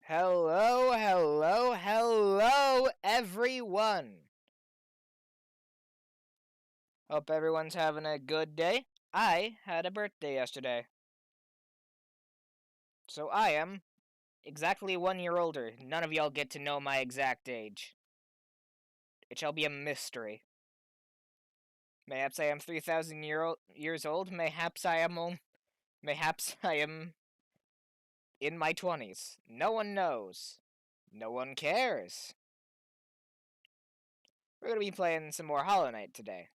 Hello, hello, hello, everyone! Hope everyone's having a good day. I had a birthday yesterday. So I am exactly 1 year older. None of y'all get to know my exact age. It shall be a mystery. Mayhaps I am 3,000 years old. Mayhaps I am in my 20s. No one knows. No one cares. We're going to be playing some more Hollow Knight today.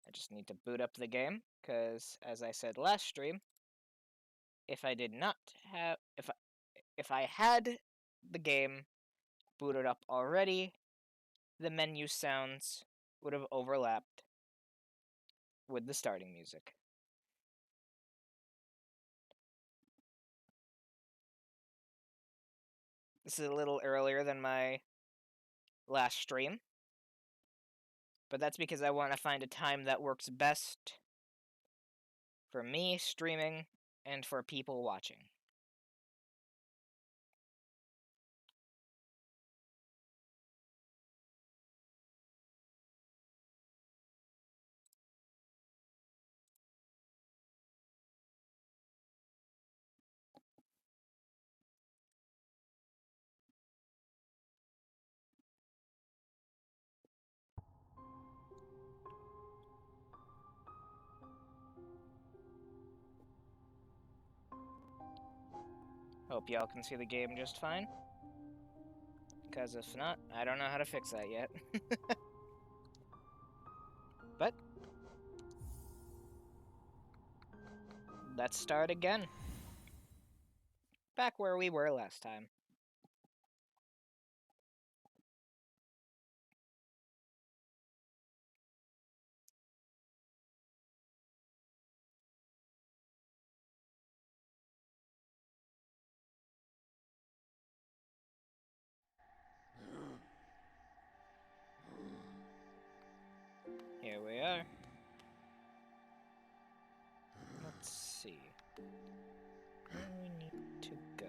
I just need to boot up the game, because, as I said last stream, if I did not have... If I had the game booted up already, the menu sounds would have overlapped with the starting music. This is a little earlier than my last stream, but that's because I want to find a time that works best for me streaming and for people watching. Hope y'all can see the game just fine. Because if not, I don't know how to fix that yet. But let's start again. Back where we were last time. Here we are. Let's see. Where we need to go.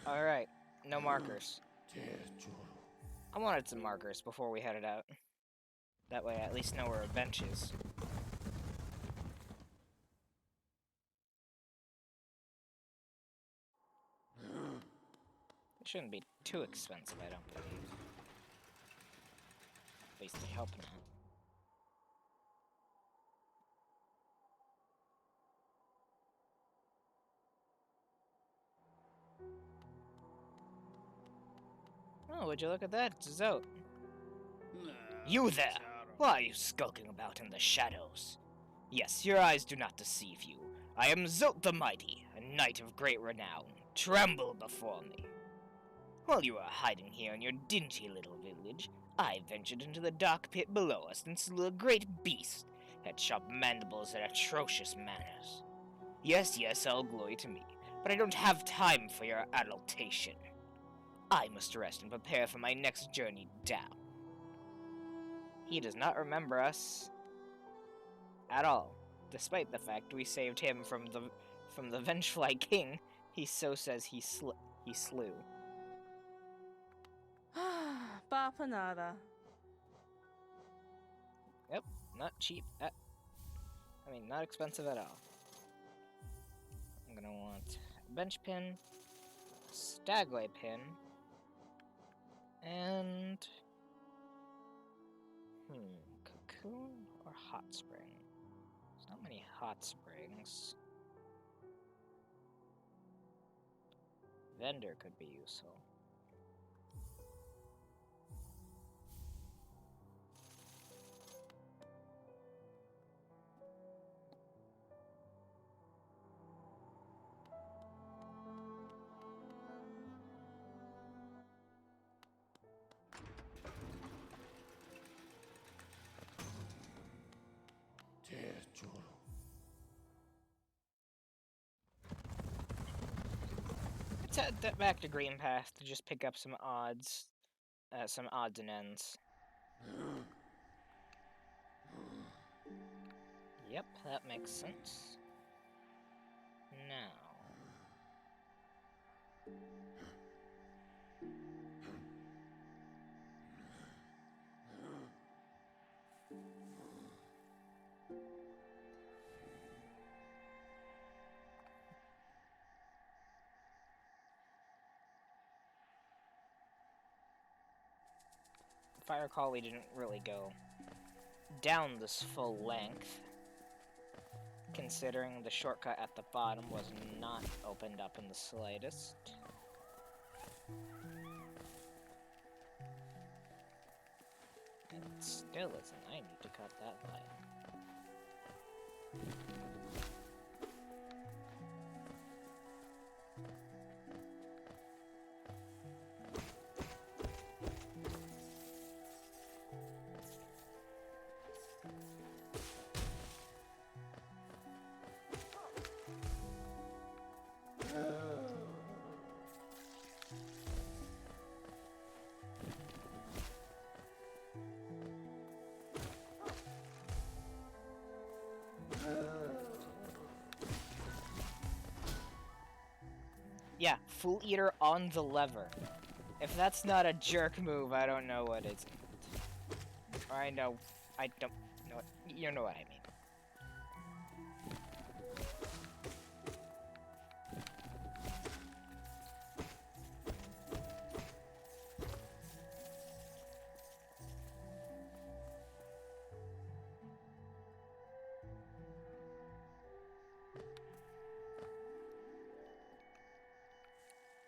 Alright, no markers. I wanted some markers before we headed out. That way I at least know where a bench is. It shouldn't be too expensive, I don't believe. At least I hope not. Oh, would you look at that? It's Zote. You there! Why are you skulking about in the shadows? Yes, your eyes do not deceive you. I am Zote the Mighty, a knight of great renown. Tremble before me. While you are hiding here in your dingy little village, I ventured into the dark pit below us and slew a great beast, had sharp mandibles and atrocious manners. Yes, all glory to me, but I don't have time for your adultation. I must rest and prepare for my next journey down. He does not remember us at all, despite the fact we saved him from the Vengefly King. He so says he slew. Bapanada. Yep, not cheap. Not expensive at all. I'm gonna want a bench pin, a stagway pin, and cocoon or hot spring. There's not many hot springs. Vendor could be useful. Let's head back to Green Path to just pick up some odds and ends. Yep, that makes sense. Now, If I recall, we didn't really go down this full length, considering the shortcut at the bottom was not opened up in the slightest. It still isn't. I need to cut that light. Yeah, Fool Eater on the lever. If that's not a jerk move, I don't know what is. Or I don't know. You know what I mean.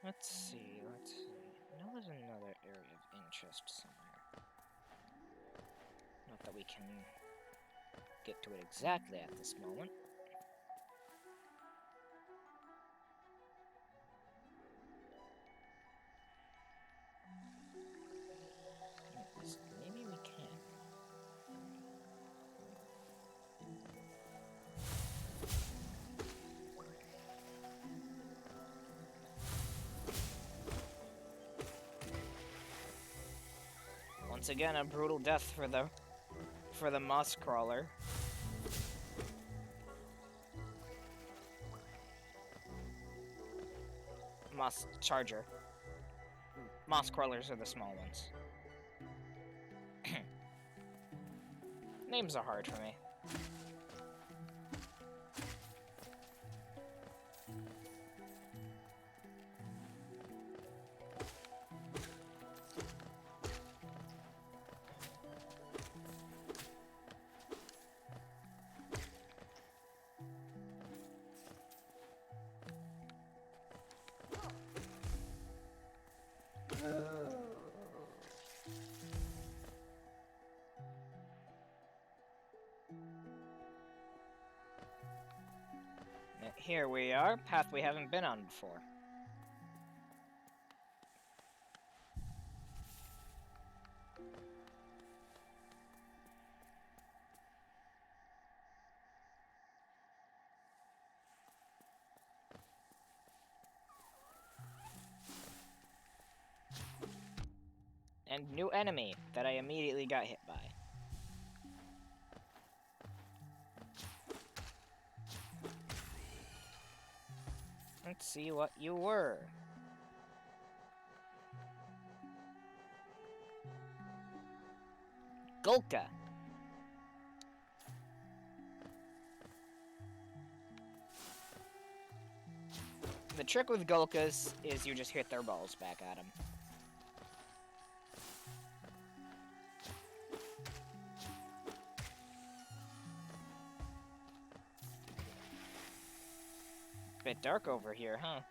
Let's see. I know there's another area of interest somewhere. Not that we can get to it exactly at this moment. Maybe we can. Once again, a brutal death for the moss crawler. Moss charger. Moss crawlers are the small ones. Names are hard for me. Here we are, path we haven't been on before. And new enemy that I immediately got hit by. Let's see what you were. Gulka. The trick with Gulkas is you just hit their balls back at them. Bit dark over here, huh?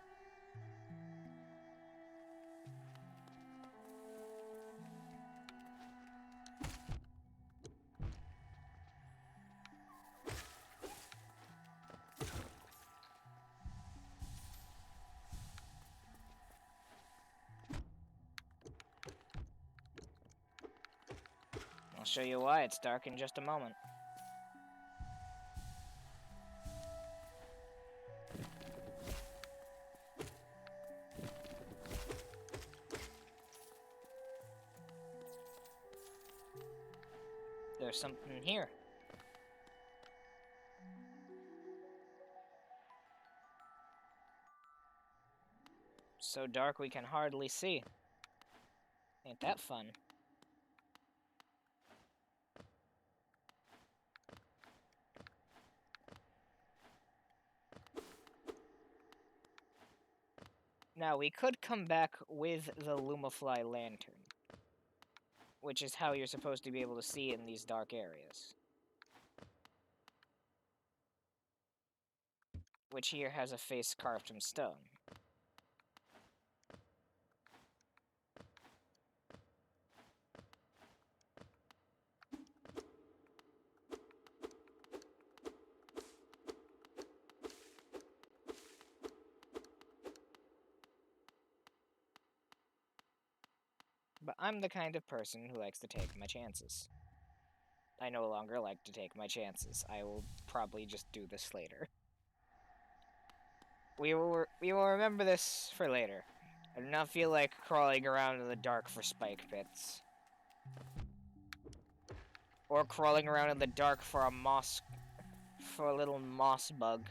I'll show you why it's dark in just a moment. There's something here. So dark we can hardly see. Ain't that fun? Now, we could come back with the Lumafly lantern, which is how you're supposed to be able to see in these dark areas. Which here has a face carved from stone. But I'm the kind of person who likes to take my chances. I no longer like to take my chances. I will probably just do this later. We will remember this for later. I do not feel like crawling around in the dark for spike pits. Or crawling around in the dark for a little moss bug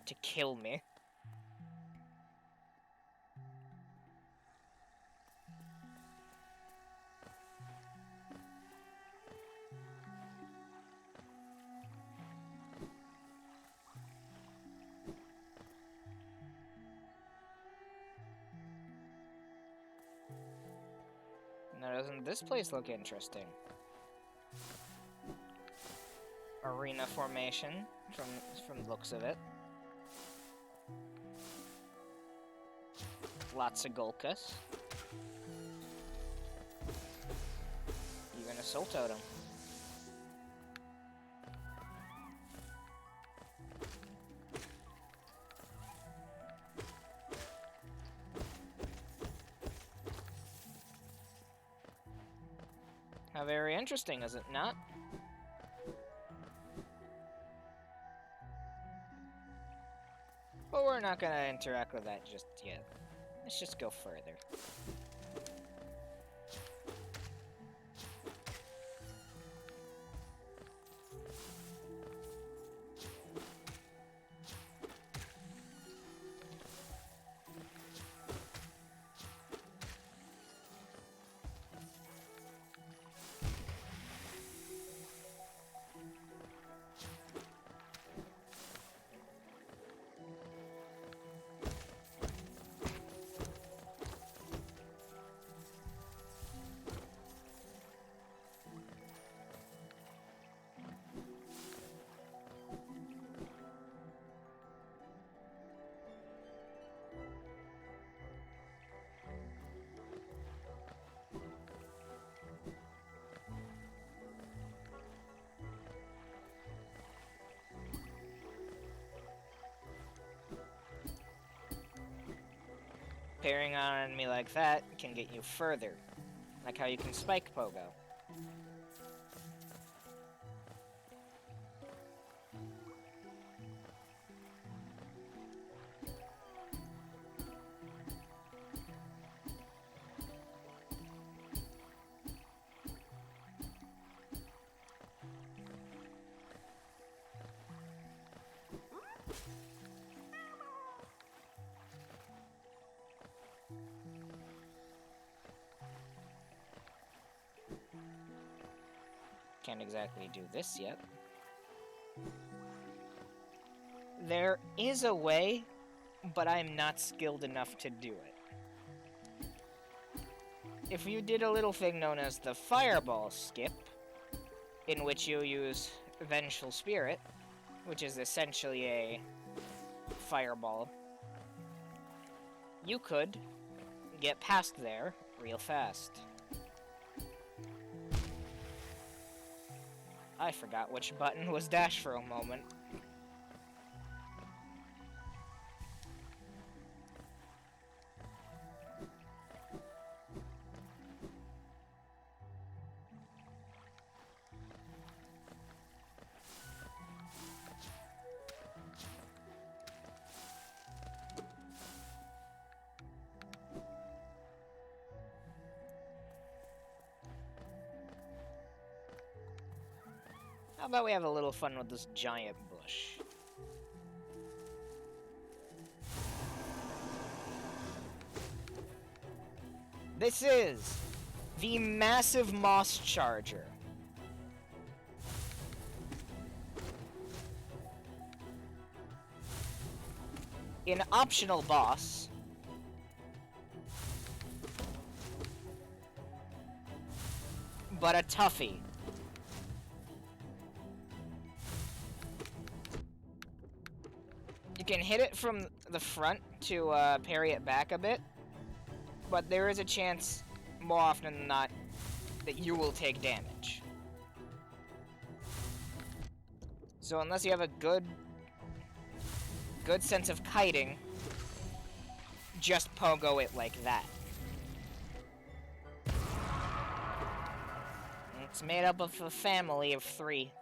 to kill me. Now, doesn't this place look interesting? Arena formation, from the looks of it. Lots of Golkas. Even a Soul Totem. How very interesting, is it not? But we're not gonna interact with that just yet. Let's just go further. Pairing on an enemy like that can get you further, like how you can spike Pogo. Can't exactly do this yet. There is a way, but I'm not skilled enough to do it. If you did a little thing known as the Fireball Skip, in which you use Vengeful Spirit, which is essentially a fireball, you could get past there real fast. I forgot which button was dash for a moment. How about we have a little fun with this giant bush? This is the massive moss charger. An optional boss. But a toughie. You can hit it from the front to parry it back a bit, but there is a chance, more often than not, that you will take damage. So unless you have a good sense of kiting, just pogo it like that. It's made up of a family of 3.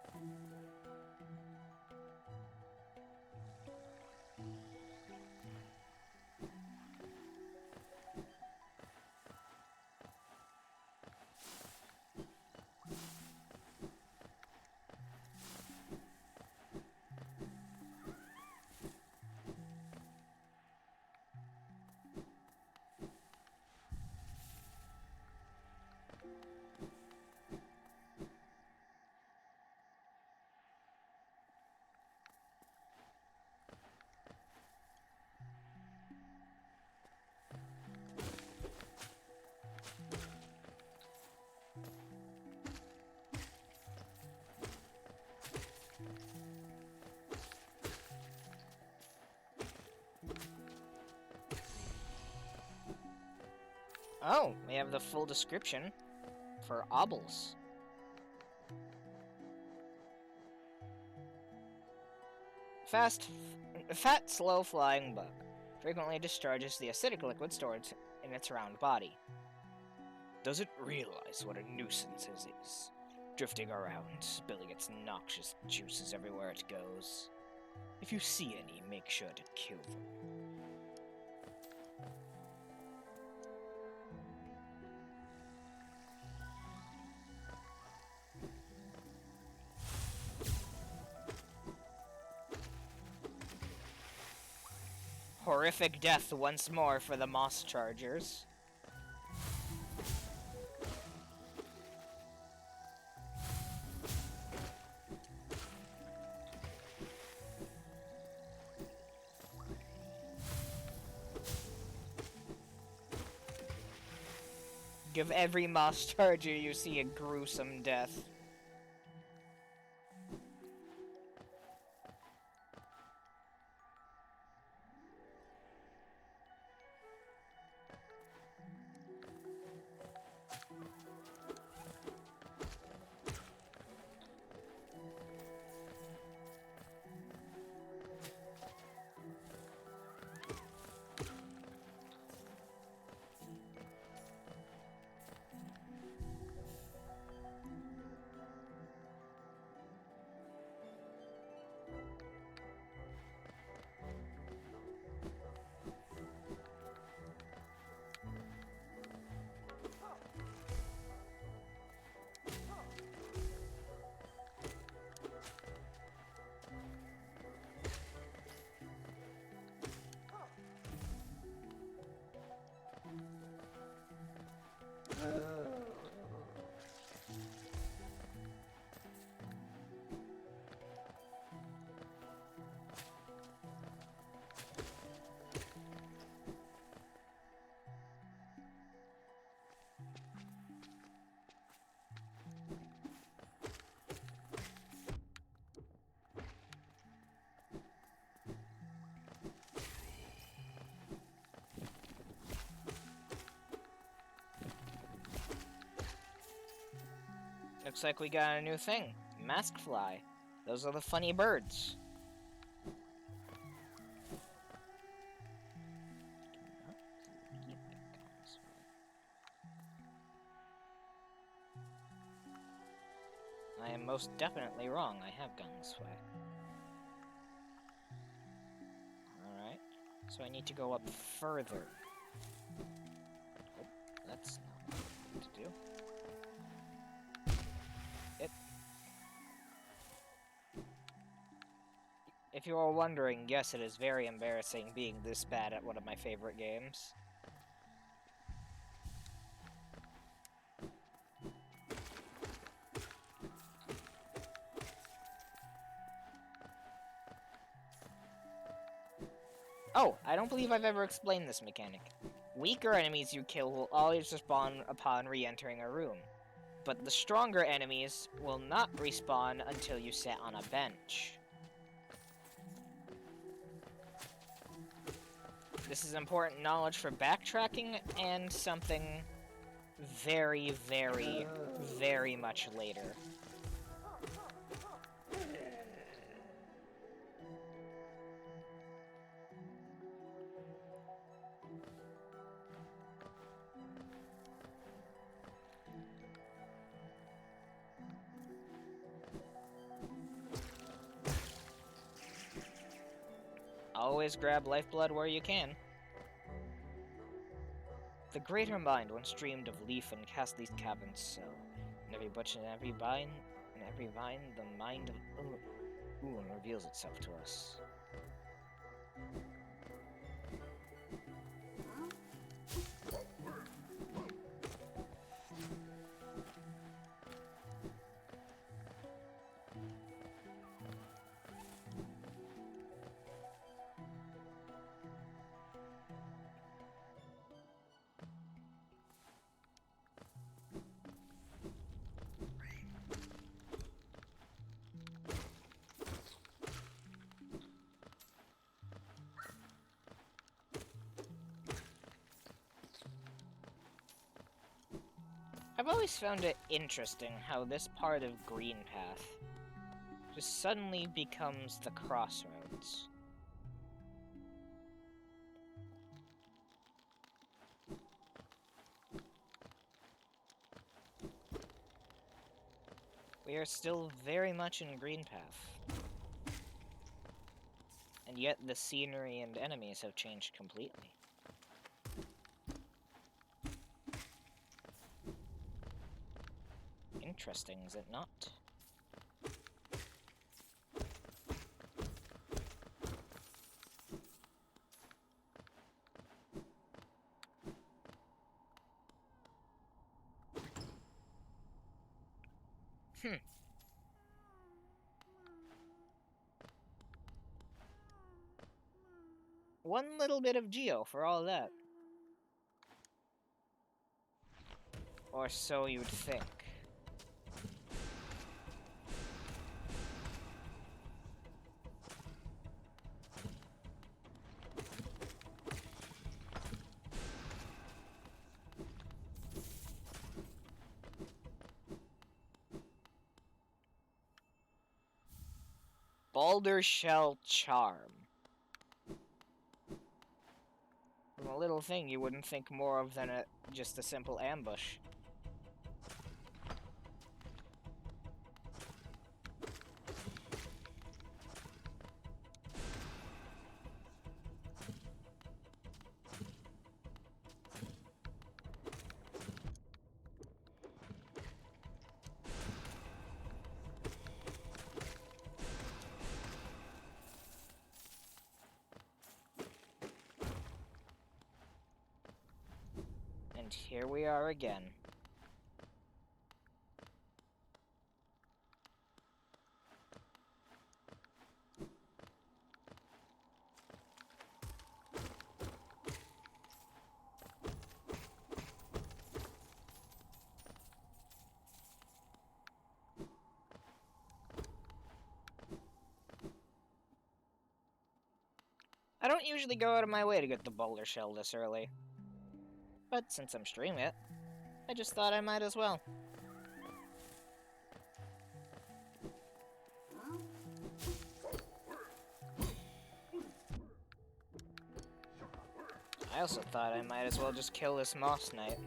Oh, we have the full description for obels. Fat, slow-flying bug. Frequently discharges the acidic liquid stored in its round body. Doesn't realize what a nuisance it is. Drifting around, spilling its noxious juices everywhere it goes. If you see any, make sure to kill them. Horrific death once more for the moss chargers. Give every moss charger you see a gruesome death. Looks like we got a new thing. Mask fly. Those are the funny birds. I am most definitely wrong. I have guns swag. Alright. So I need to go up further. Oh, that's not what I need to do. If you are wondering, yes, it is very embarrassing being this bad at one of my favorite games. Oh, I don't believe I've ever explained this mechanic. Weaker enemies you kill will always respawn upon re-entering a room, but the stronger enemies will not respawn until you sit on a bench. This is important knowledge for backtracking and something very, very, very much later. Always grab lifeblood where you can. The greater mind once dreamed of leaf and cast these caverns so. In every bush and every vine, the mind of Oon reveals itself to us. I've always found it interesting how this part of Green Path just suddenly becomes the crossroads. We are still very much in Green Path. And yet the scenery and enemies have changed completely. Interesting, is it not? One little bit of Geo for all that. Or so you'd think. Boulder Shell Charm. From a little thing you wouldn't think more of than just a simple ambush. And here we are again. I don't usually go out of my way to get the boulder shell this early. But since I'm streaming it, I just thought I might as well. I also thought I might as well just kill this moss knight.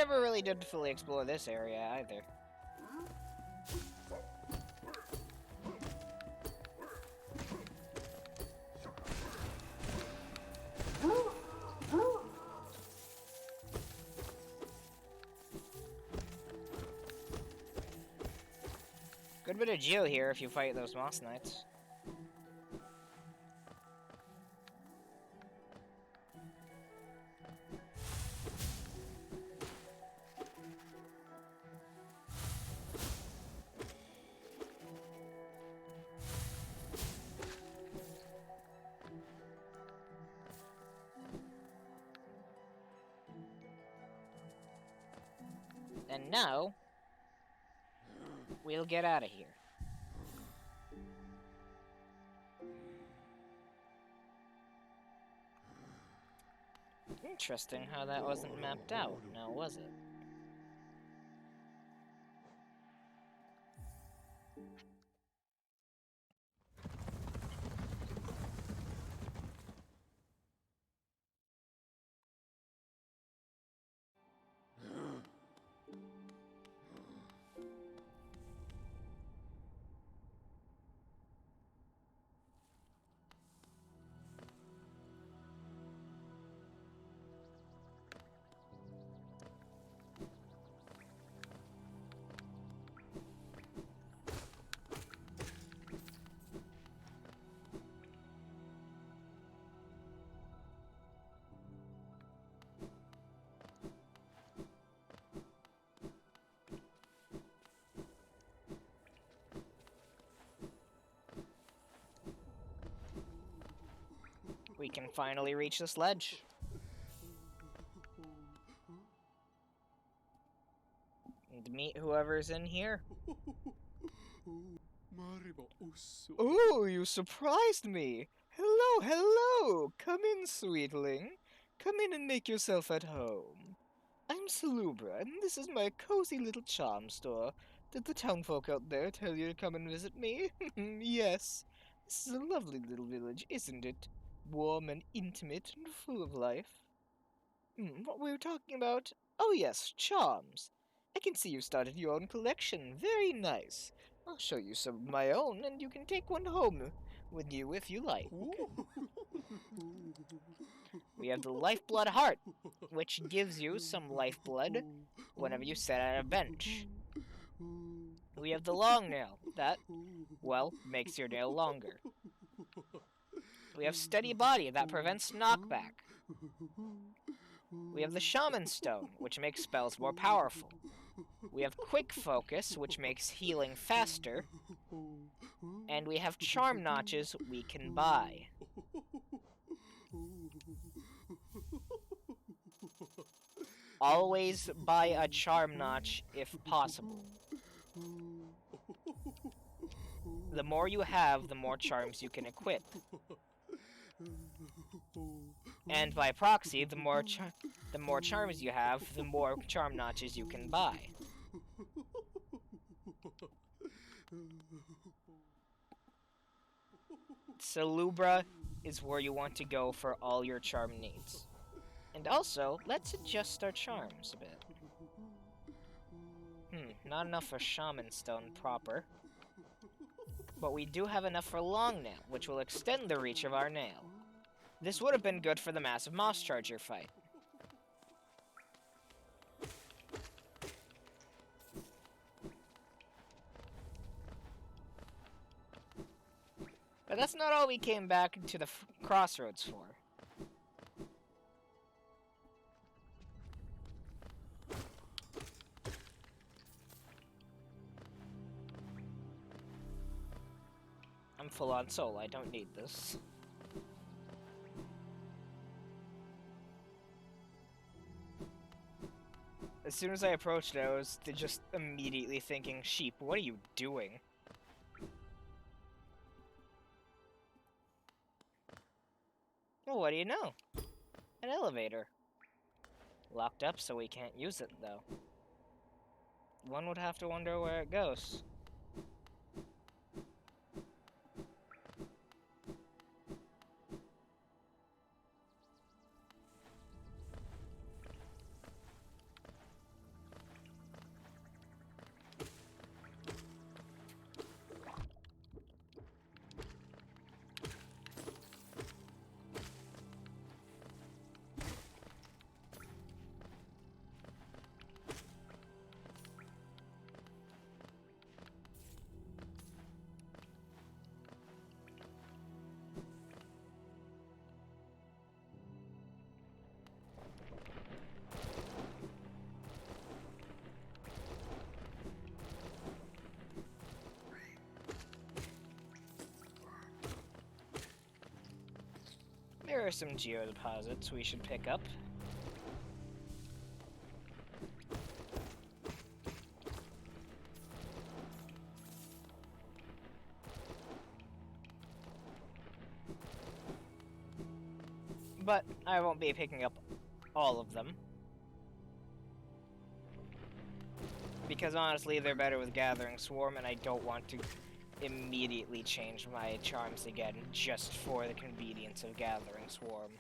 never really did fully explore this area either. Good bit of geo here if you fight those moss knights. And now, we'll get out of here. Interesting how that wasn't mapped out, now was it? We can finally reach this ledge. And meet whoever's in here. Oh, you surprised me! Hello, hello! Come in, sweetling. Come in and make yourself at home. I'm Salubra, and this is my cozy little charm store. Did the townfolk out there tell you to come and visit me? Yes. This is a lovely little village, isn't it? Warm and intimate and full of life. What were we talking about? Oh yes, charms. I can see you started your own collection. Very nice. I'll show you some of my own, and you can take one home with you if you like. We have the Lifeblood Heart, which gives you some lifeblood whenever you sit at a bench. We have the Long Nail, that, well, makes your nail longer. We have Steady Body, that prevents knockback. We have the Shaman Stone, which makes spells more powerful. We have Quick Focus, which makes healing faster. And we have Charm Notches we can buy. Always buy a Charm Notch if possible. The more you have, the more charms you can equip. And by proxy, the more charms you have, the more charm notches you can buy. Salubra is where you want to go for all your charm needs. And also, let's adjust our charms a bit. Not enough for Shaman Stone proper. But we do have enough for Long Nail, which will extend the reach of our nail. This would have been good for the massive Moss Charger fight. But that's not all we came back to the crossroads for. I'm full on soul, I don't need this. As soon as I approached it, I was just immediately thinking, Sheep, what are you doing? Well, what do you know? An elevator. Locked up so we can't use it, though. One would have to wonder where it goes. are some geodeposits we should pick up. But I won't be picking up all of them. Because honestly, they're better with Gathering Swarm, and I don't want to immediately change my charms again just for the convenience of Gathering Swarm.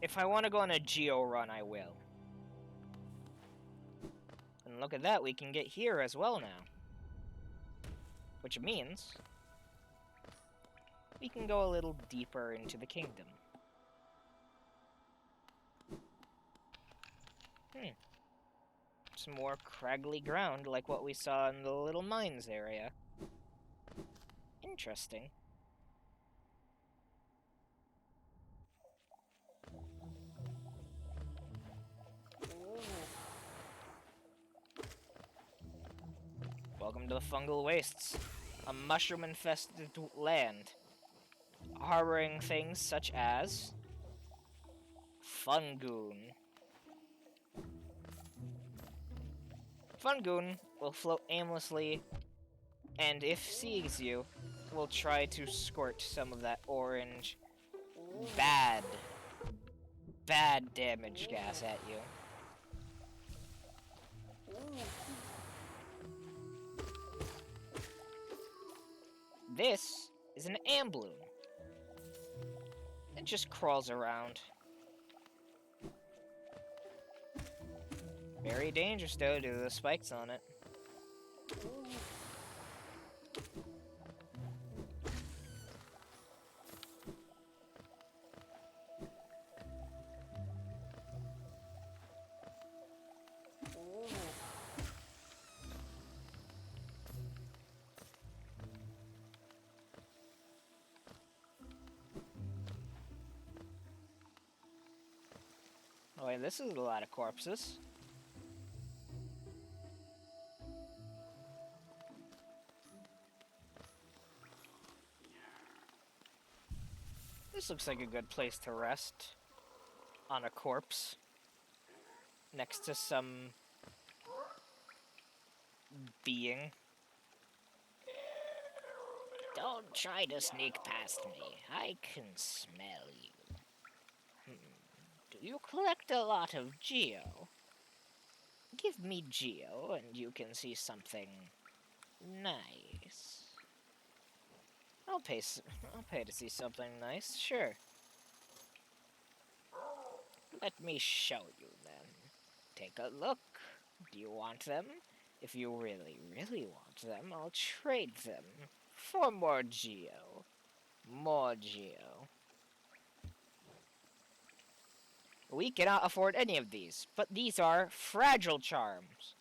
If I want to go on a geo run, I will. And look at that, we can get here as well now. Which means we can go a little deeper into the kingdom. Some more craggly ground like what we saw in the little mines area. Interesting. Welcome to the Fungal Wastes, a mushroom-infested land, harboring things such as Fungoon. Fungoon will float aimlessly, and if sees you, will try to squirt some of that orange, bad damage gas at you. This is an ambloon. It just crawls around. Very dangerous though, due to the spikes on it. Oh wait, this is a lot of corpses. This looks like a good place to rest on a corpse next to some being. Don't try to sneak past me. I can smell you. Do you collect a lot of geo? Give me geo and you can see something nice. I'll pay to see something nice, sure. Let me show you then. Take a look. Do you want them? If you really, really want them, I'll trade them for more geo. More geo. We cannot afford any of these, but these are fragile charms.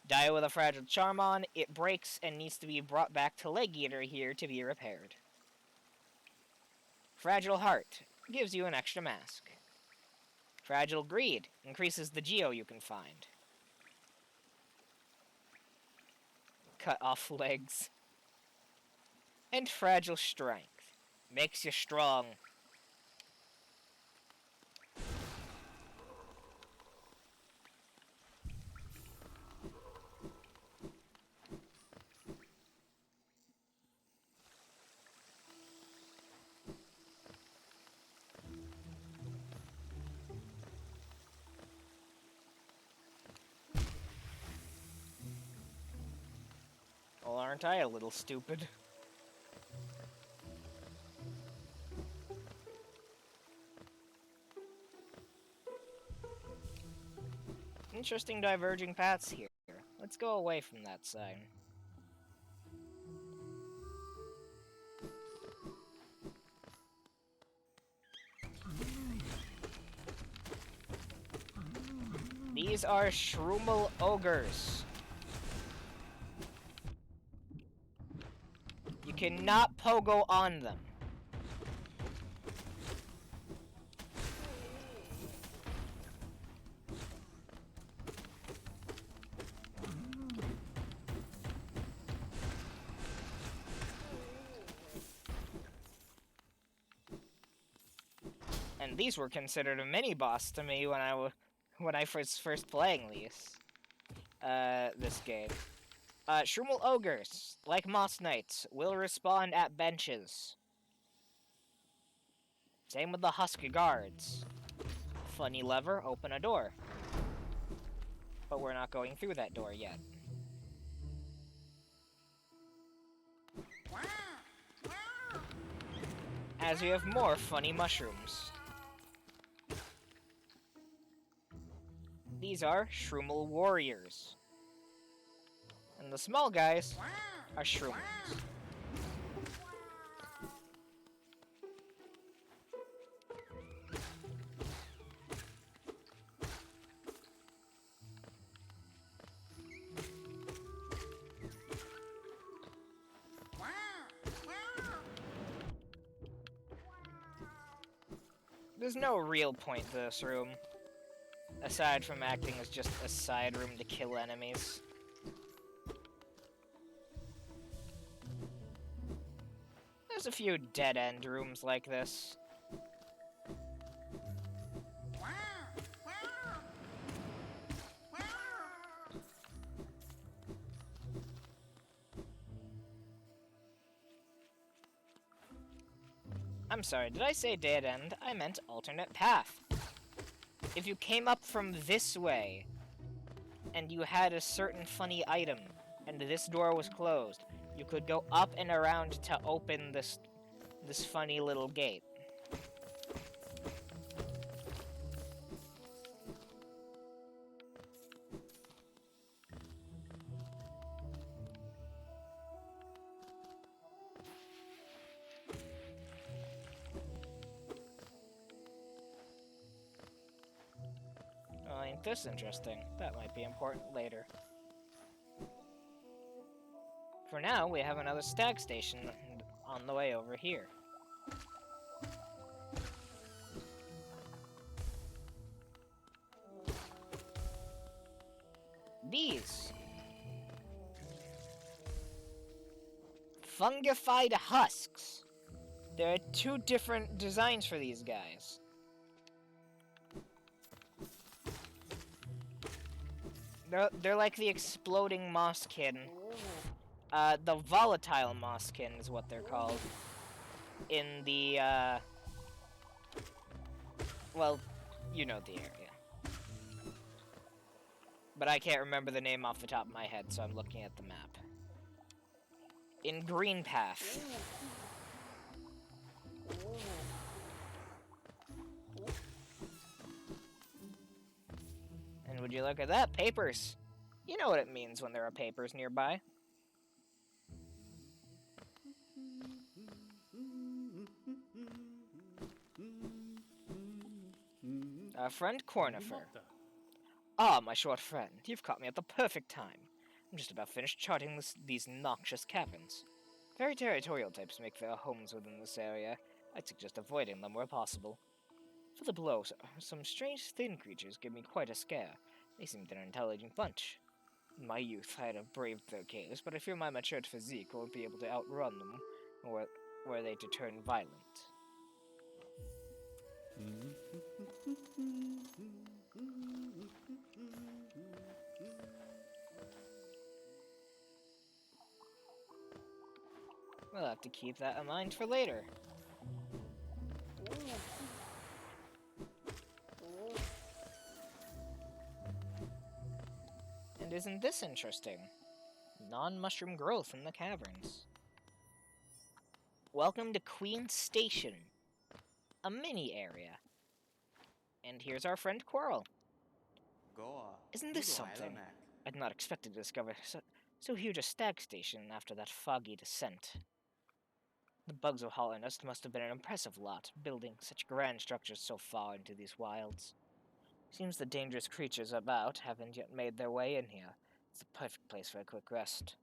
Die with a fragile charm on, it breaks and needs to be brought back to Leg Eater here to be repaired. Fragile Heart gives you an extra mask. Fragile Greed increases the geo you can find. Cut off legs. And Fragile Strength makes you strong. Well, aren't I a little stupid? Interesting diverging paths here. Let's go away from that sign. These are Shroomal Ogres. You cannot pogo on them. And these were considered a mini-boss to me when I was first playing this game. Shroomel ogres, like Moss Knights, will respawn at benches. Same with the Husky guards. Funny lever, open a door. But we're not going through that door yet. As we have more funny mushrooms. These are Shroomel warriors. And the small guys are Shroomels. There's no real point to this room, aside from acting as just a side room to kill enemies. There's a few dead-end rooms like this. I'm sorry, did I say dead end? I meant alternate path. If you came up from this way, and you had a certain funny item, and this door was closed, you could go up and around to open this funny little gate. Oh, ain't this interesting? That might be important later. For now, we have another stag station on the way over here. These fungified husks. There are two different designs for these guys. They're like the exploding mosskin. The volatile mosskin is what they're called. In the, well, you know the area. But I can't remember the name off the top of my head, so I'm looking at the map. In Green Path. And would you look at that? Papers. You know what it means when there are papers nearby. Friend Cornifer. Ah, my short friend, you've caught me at the perfect time. I'm just about finished charting these noxious caverns. Very territorial types make their homes within this area. I'd suggest avoiding them where possible. Further below, some strange thin creatures give me quite a scare. They seemed an intelligent bunch. In my youth, I'd have braved their caves, but I fear my matured physique won't be able to outrun them, were they to turn violent. We'll have to keep that in mind for later. And isn't this interesting? Non-mushroom growth in the caverns. Welcome to Queen Station, a mini area. And here's our friend Quirrell. Isn't this something? I'd not expected to discover so huge a stag station after that foggy descent. The bugs of Hollownest must have been an impressive lot, building such grand structures so far into these wilds. Seems the dangerous creatures about haven't yet made their way in here. It's the perfect place for a quick rest.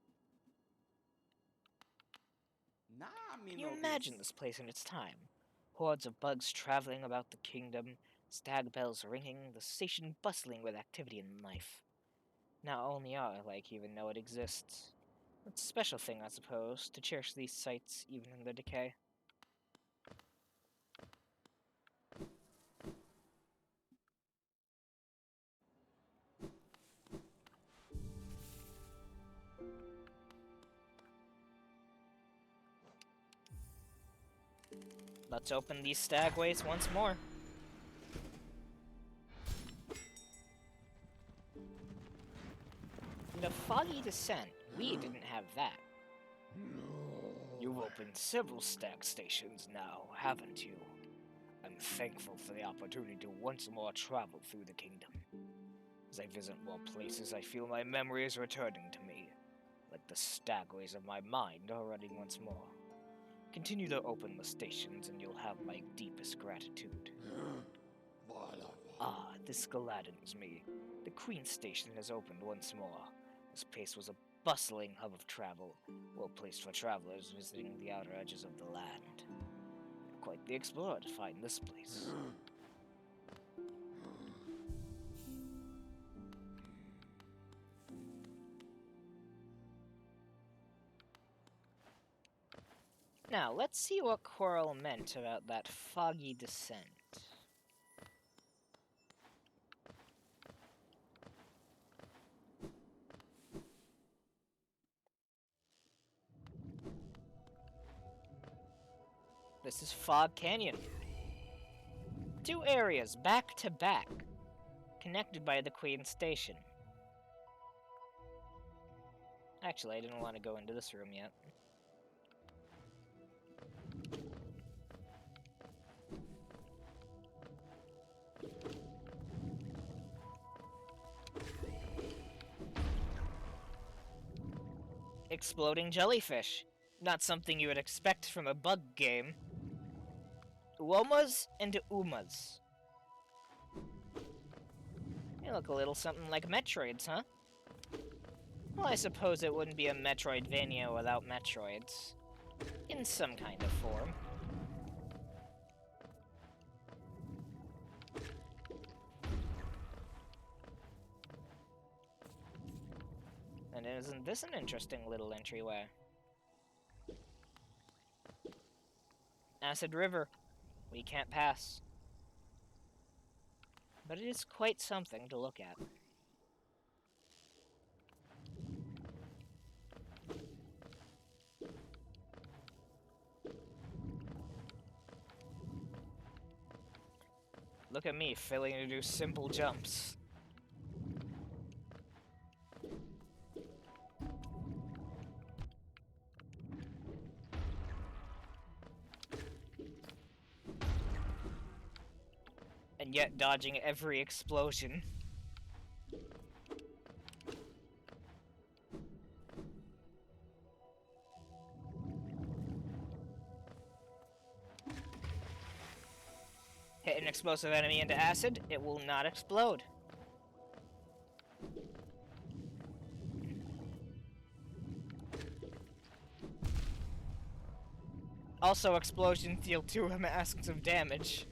Can you imagine this place in its time? Hordes of bugs traveling about the kingdom, stag bells ringing, the station bustling with activity and life. Now only I even know it exists. It's a special thing, I suppose, to cherish these sights even in their decay. Let's open these stagways once more. The foggy descent. We didn't have that. You've opened several stag stations now, haven't you? I'm thankful for the opportunity to once more travel through the kingdom. As I visit more places, I feel my memories returning to me, like the stagways of my mind are running once more. Continue to open the stations and you'll have my deepest gratitude. Ah, this gladdens me. The Queen Station has opened once more. This place was a bustling hub of travel, well placed for travelers visiting the outer edges of the land. Quite the explorer to find this place. Now, let's see what Coral meant about that foggy descent. This is Fog Canyon. 2 areas, back to back, connected by the Queen Station. Actually, I didn't want to go into this room yet. Exploding jellyfish. Not something you would expect from a bug game. Uomas and Umas. They look a little something like Metroids, huh? Well, I suppose it wouldn't be a Metroidvania without Metroids. In some kind of form. And isn't this an interesting little entryway? Acid River. We can't pass. But it is quite something to look at. Look at me, failing to do simple jumps. And yet dodging every explosion. Hit an explosive enemy into acid, it will not explode. Also, explosions deal 2 masks of damage.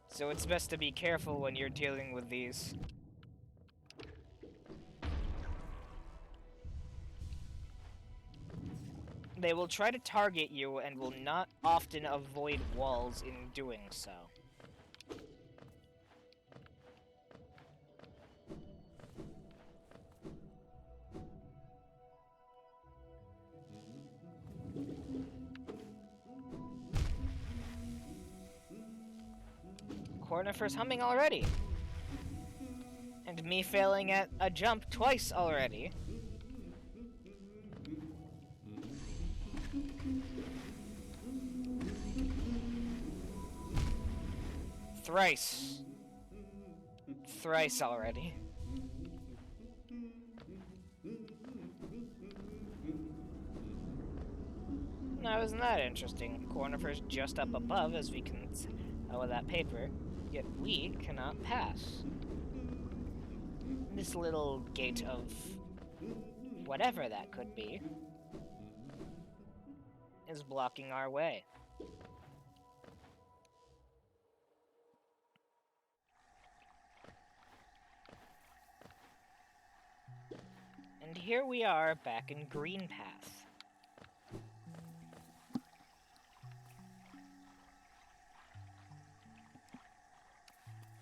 So it's best to be careful when you're dealing with these. They will try to target you and will not often avoid walls in doing so. Cornifer's humming already. And me failing at a jump twice already. Thrice. Thrice already. Now, isn't that interesting? Cornifer's just up above, as we can see with that paper, yet we cannot pass. This little gate of whatever that could be is blocking our way. And here we are back in Green Path.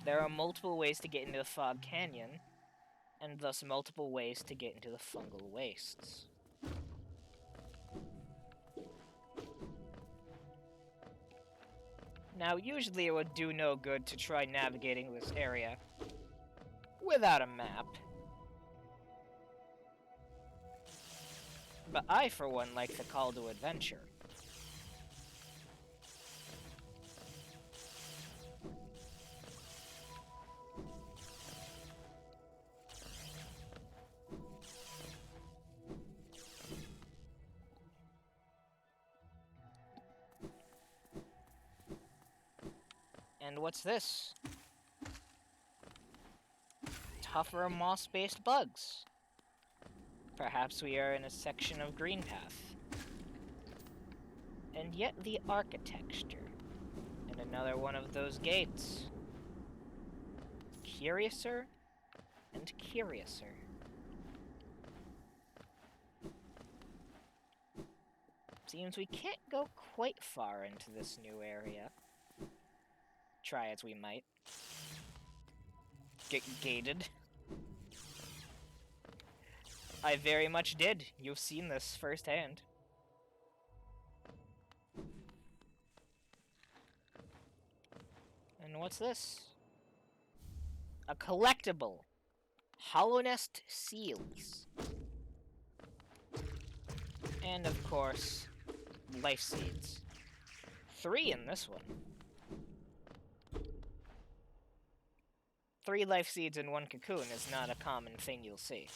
There are multiple ways to get into the Fog Canyon, and thus multiple ways to get into the fungal wastes. Now, usually it would do no good to try navigating this area without a map. But I, for one, like the call to adventure. And what's this? Tougher moss-based bugs. Perhaps we are in a section of green path. And yet the architecture. And another one of those gates. Curiouser and curiouser. Seems we can't go quite far into this new area. Try as we might. Get gated. I very much did. You've seen this firsthand. And what's this? A collectible. Hollow Nest seals. And of course, life seeds. 3 in this one. 3 life seeds in 1 cocoon is not a common thing you'll see.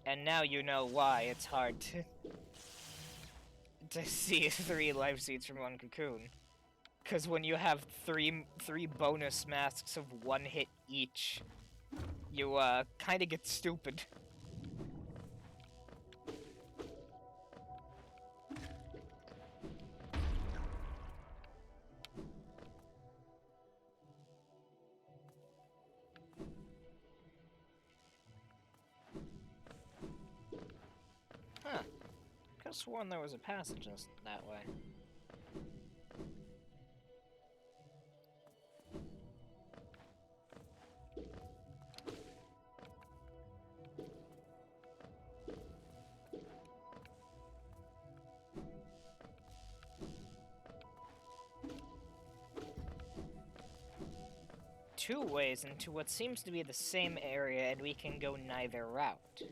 And now you know why it's hard to see 3 life seeds from 1 cocoon. Because when you have three bonus masks of 1 hit each, you kind of get stupid. Huh. Could've sworn there was a passage that way. Two ways into what seems to be the same area, and we can go neither route.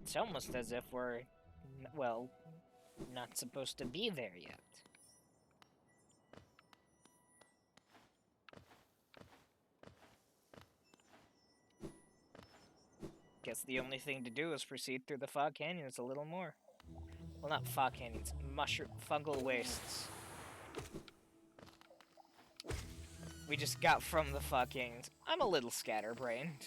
It's almost as if we're, well, not supposed to be there yet. Guess the only thing to do is proceed through the fog canyons a little more. Well, not fog canyons, fungal wastes. We just got from the fog canyons. I'm a little scatterbrained.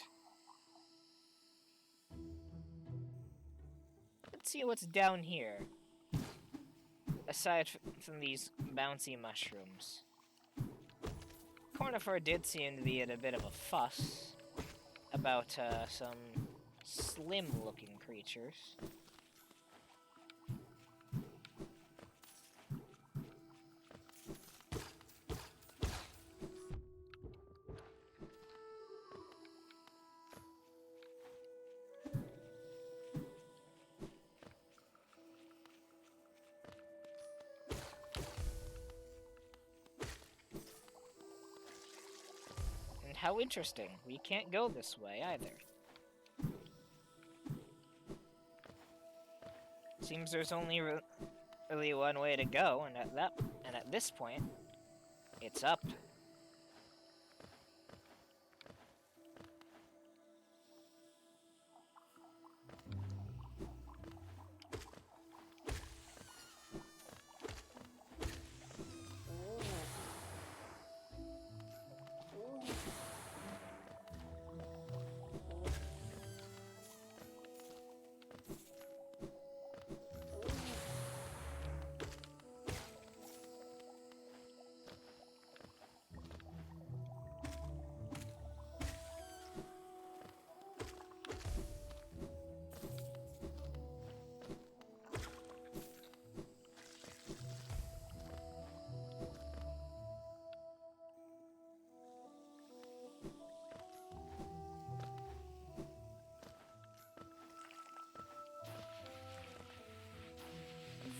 Let's see what's down here. Aside from these bouncy mushrooms. Cornifer did seem to be at a bit of a fuss about some slim-looking creatures. And how interesting, we can't go this way either. Seems there's only really one way to go, and at this point, it's up.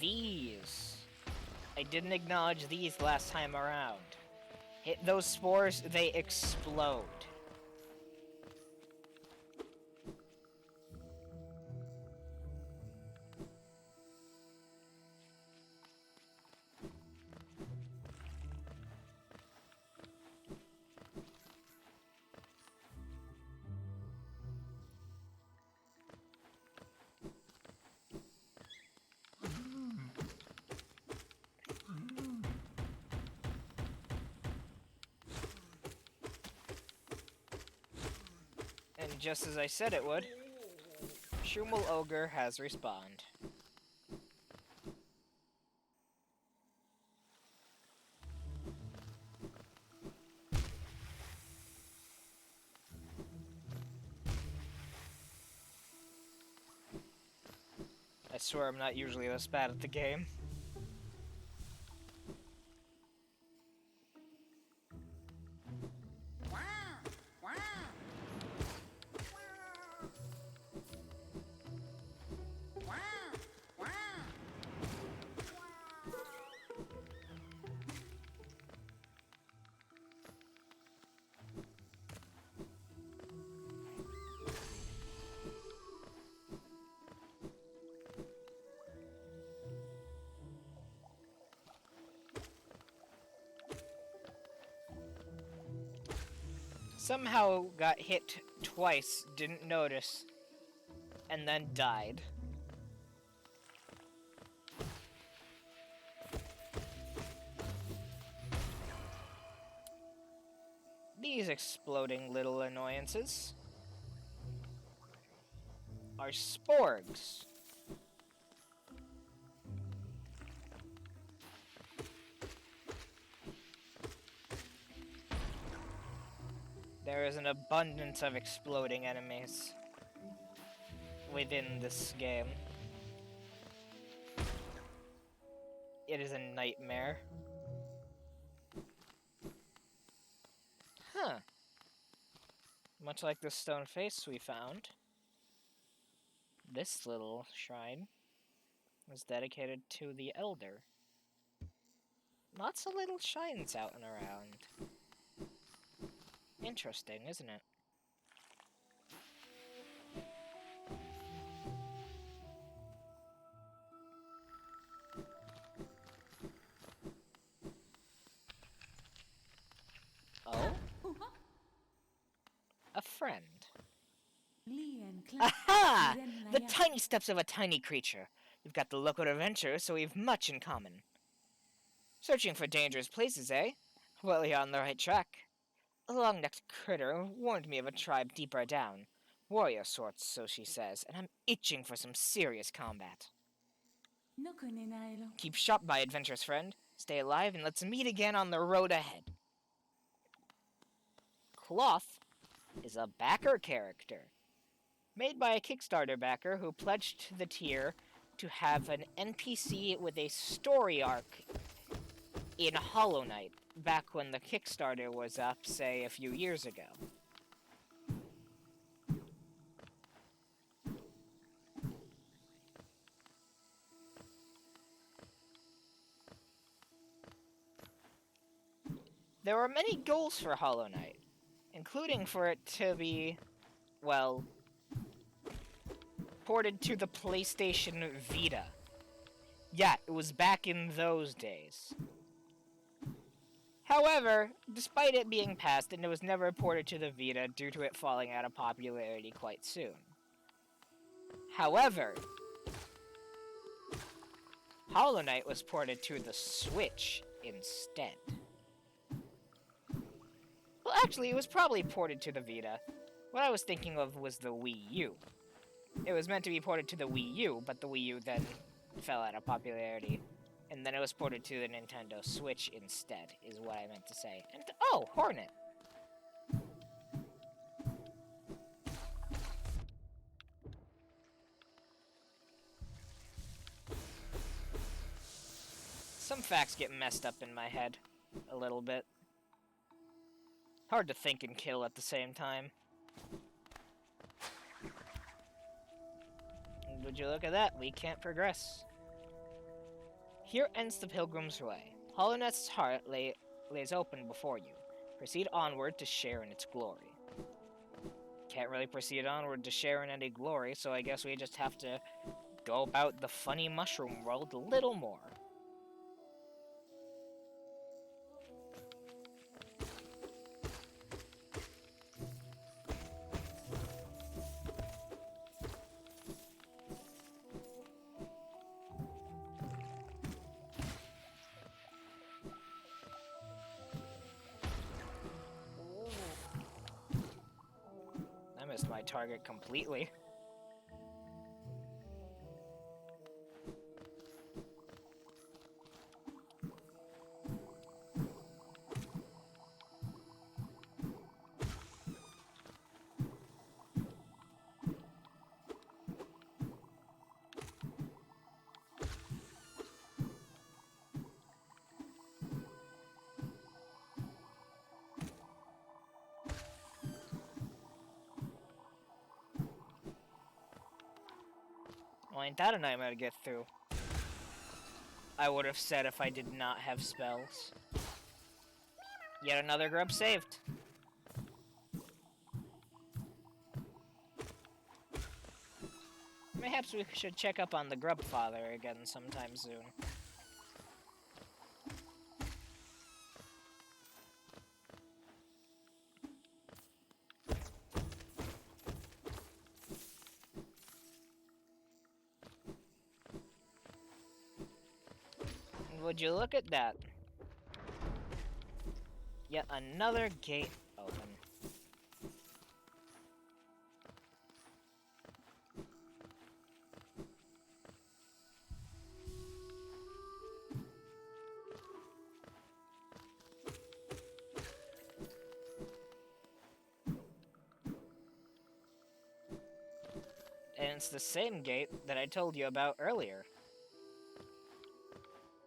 these. I didn't acknowledge these last time around. Hit those spores, they explode. And just as I said it would, Shumel Ogre has respawned. I swear I'm not usually this bad at the game. Somehow got hit twice, didn't notice, and then died. These exploding little annoyances are sporgs. There is an abundance of exploding enemies within this game. It is a nightmare. Huh. Much like the stone face we found, this little shrine was dedicated to the Elder. Lots of little shrines out and around. Interesting, isn't it? Oh? A friend. Aha! The tiny steps of a tiny creature. You've got the look of adventure, so we've much in common. Searching for dangerous places, eh? Well, you're on the right track. A long-necked critter warned me of a tribe deeper down. Warrior sorts, so she says, and I'm itching for some serious combat. Keep sharp, my adventurous friend. Stay alive, and let's meet again on the road ahead. Cloth is a backer character, made by a Kickstarter backer who pledged the tier to have an NPC with a story arc in Hollow Knight, back when the Kickstarter was up, say, a few years ago. There were many goals for Hollow Knight, including for it to be, well, ported to the PlayStation Vita. Yeah, it was back in those days. However, despite it being passed, it was never ported to the Vita due to it falling out of popularity quite soon. However, Hollow Knight was ported to the Switch instead. Well, actually, it was probably ported to the Vita. What I was thinking of was the Wii U. It was meant to be ported to the Wii U, but the Wii U then fell out of popularity. And then it was ported to the Nintendo Switch instead, is what I meant to say. And oh, Hornet! Some facts get messed up in my head. A little bit. Hard to think and kill at the same time. And would you look at that? We can't progress. Here ends the pilgrim's way. Hollow Nest's heart lays open before you. Proceed onward to share in its glory. Can't really proceed onward to share in any glory, so I guess we just have to go about the funny mushroom world a little more. I missed my target completely. Well, ain't that a nightmare to get through? I would have said if I did not have spells. Yet another grub saved. Perhaps we should check up on the grub father again sometime soon. Would you look at that? Yet another gate open. And it's the same gate that I told you about earlier.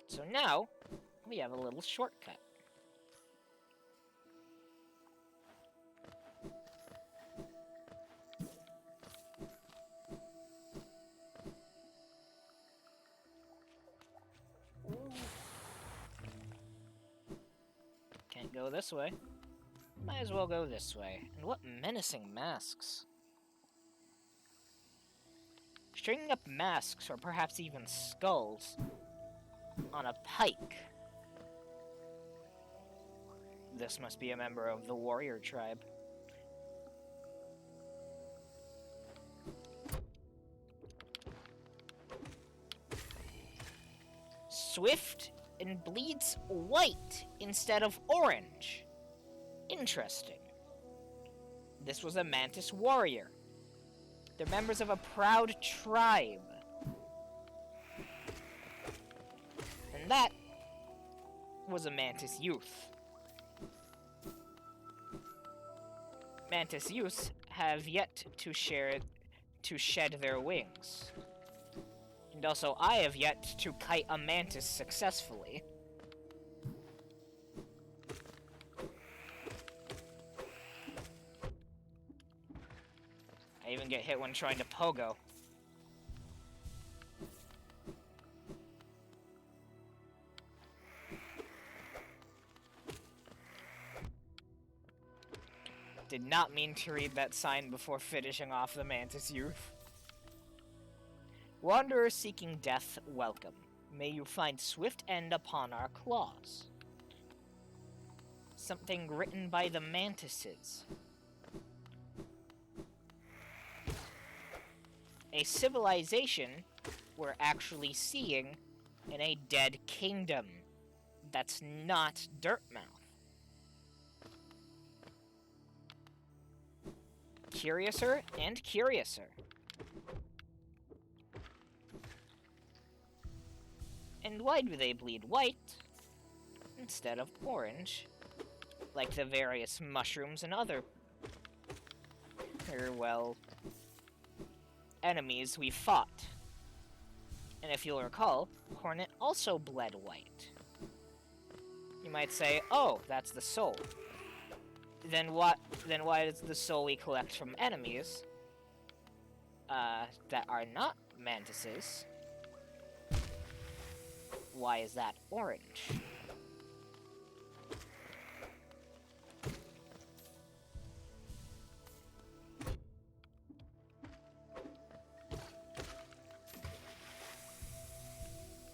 So now, we have a little shortcut. Can't go this way. Might as well go this way. And what menacing masks. Stringing up masks, or perhaps even skulls, on a pike. This must be a member of the warrior tribe. Swift and bleeds white instead of orange. Interesting. This was a mantis warrior. They're members of a proud tribe. And that was a mantis youth. Mantis youths have yet to shed their wings. And also, I have yet to kite a mantis successfully. I even get hit when trying to pogo. Did not mean to read that sign before finishing off the mantis youth. Wanderer seeking death, welcome. May you find swift end upon our claws. Something written by the mantises. A civilization we're actually seeing in a dead kingdom. That's not Dirtmouth. Curiouser and curiouser. And why do they bleed white instead of orange, like the various mushrooms and other, well, enemies we fought? And if you'll recall, Hornet also bled white. You might say, oh, that's the soul. Then why is the soul we collect from enemies that are not mantises? Why is that orange?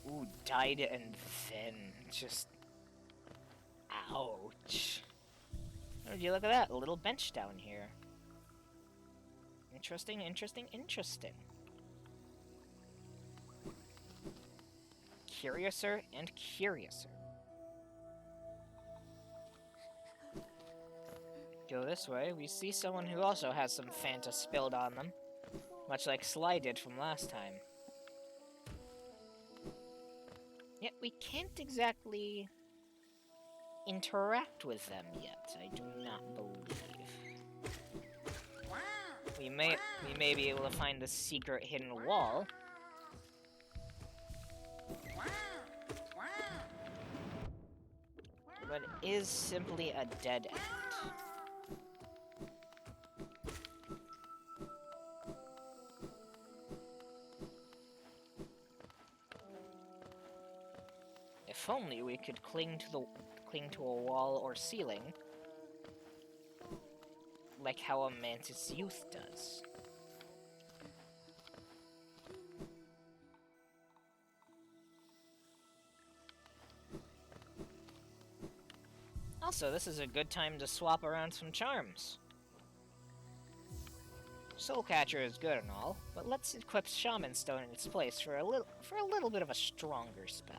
Ooh, dyed and thin. Just... ouch. Oh, do you look at that? A little bench down here. Interesting, interesting, interesting. Curiouser and curiouser. Go this way, we see someone who also has some Fanta spilled on them. Much like Sly did from last time. Yet we can't exactly interact with them yet, I do not believe. We may be able to find the secret hidden wall. But it is simply a dead end. If only we could cling to a wall or ceiling, like how a mantis youth does. Also, this is a good time to swap around some charms. Soul Catcher is good and all, but let's equip Shaman Stone in its place for a little bit of a stronger spell.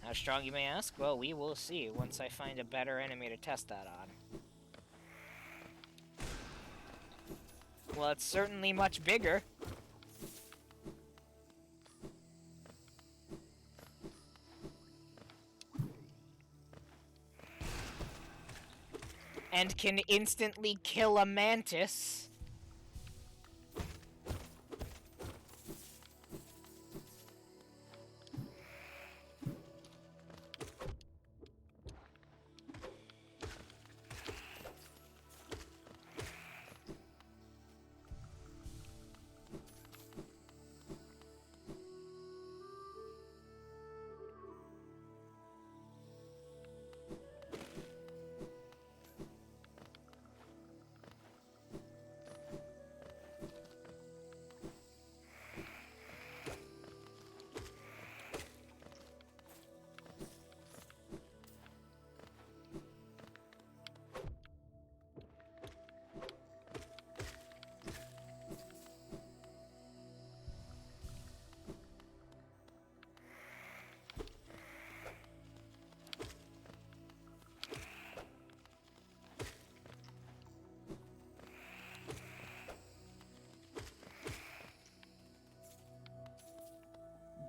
How strong, you may ask? Well, we will see once I find a better enemy to test that on. Well, it's certainly much bigger. And can instantly kill a mantis.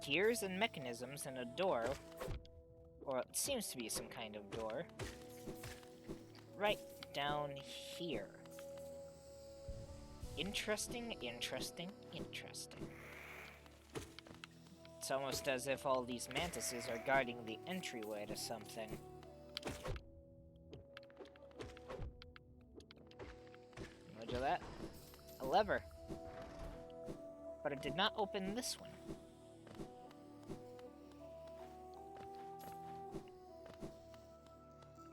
Gears and mechanisms and a door, or it seems to be some kind of door, right down here. Interesting, interesting, interesting. It's almost as if all these mantises are guarding the entryway to something. Look at that. A lever. But it did not open this one.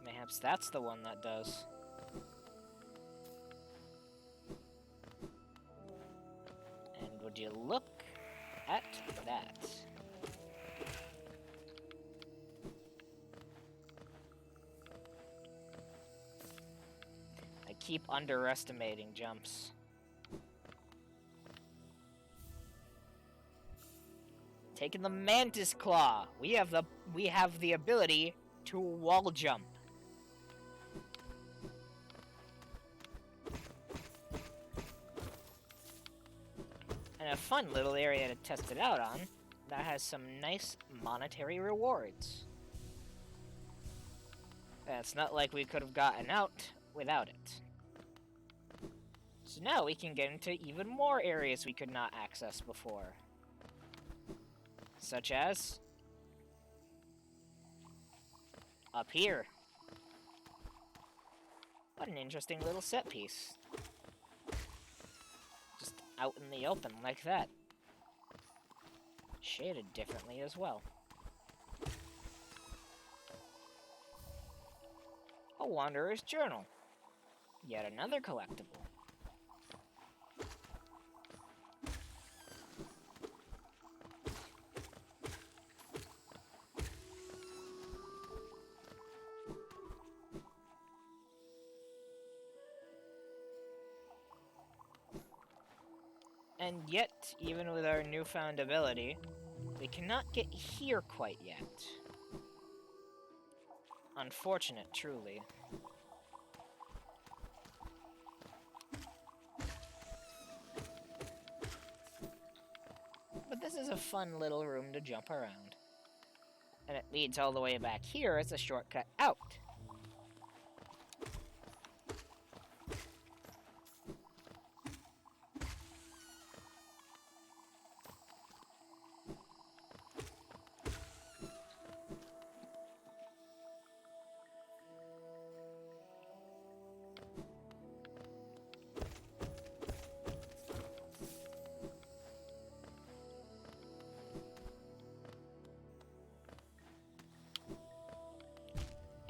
Perhaps that's the one that does. And would you look at that? I keep underestimating jumps. Taking the Mantis Claw. We have the ability to wall jump. And a fun little area to test it out on that has some nice monetary rewards. It's not like we could have gotten out without it. So now we can get into even more areas we could not access before. Such as up here. What an interesting little set piece. out in the open like that. Shaded differently as well. A Wanderer's Journal. Yet another collectible. And yet, even with our newfound ability, we cannot get here quite yet. Unfortunate, truly. But this is a fun little room to jump around. And it leads all the way back here as a shortcut out.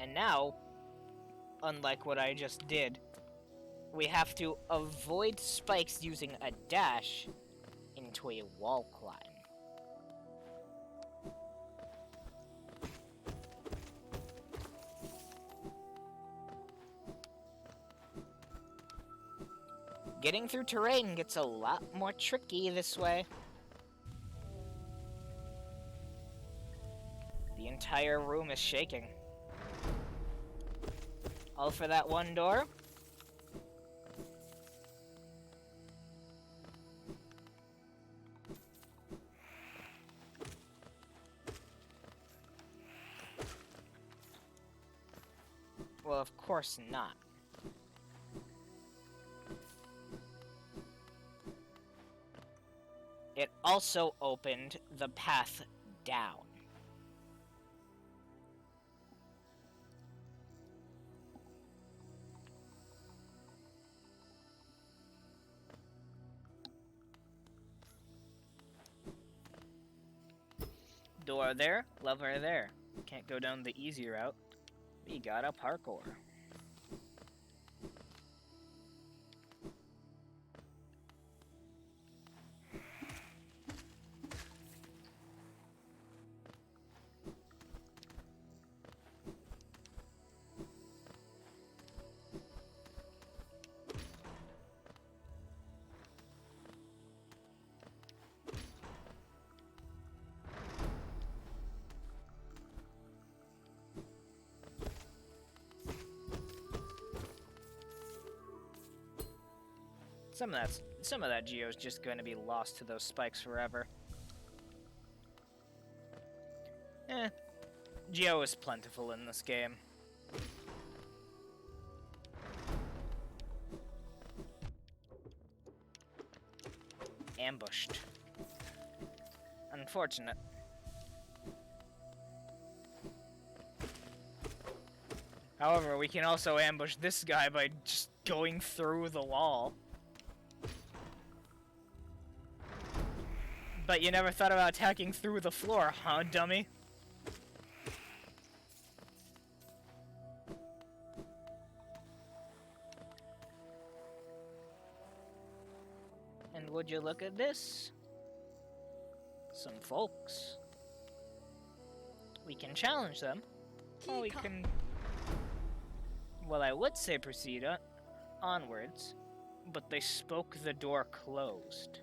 And now, unlike what I just did, we have to avoid spikes using a dash into a wall climb. Getting through terrain gets a lot more tricky this way. The entire room is shaking. All for that one door? Well, of course not. It also opened the path down. Door there, lever there. Can't go down the easy route. We gotta parkour. Some of that geo is just going to be lost to those spikes forever. Geo is plentiful in this game. Ambushed. Unfortunate. However, we can also ambush this guy by just going through the wall. But you never thought about attacking through the floor, huh, dummy? And would you look at this? Some folks. We can challenge them. Or we can... Well, I would say proceed onwards, but they spoke the door closed.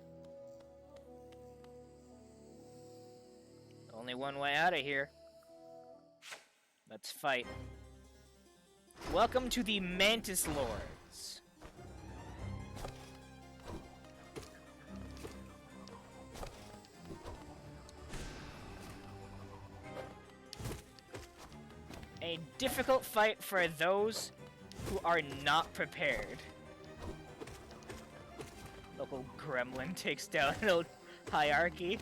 Only one way out of here. Let's fight. Welcome to the Mantis Lords. A difficult fight for those who are not prepared. Local gremlin takes down an hierarchy.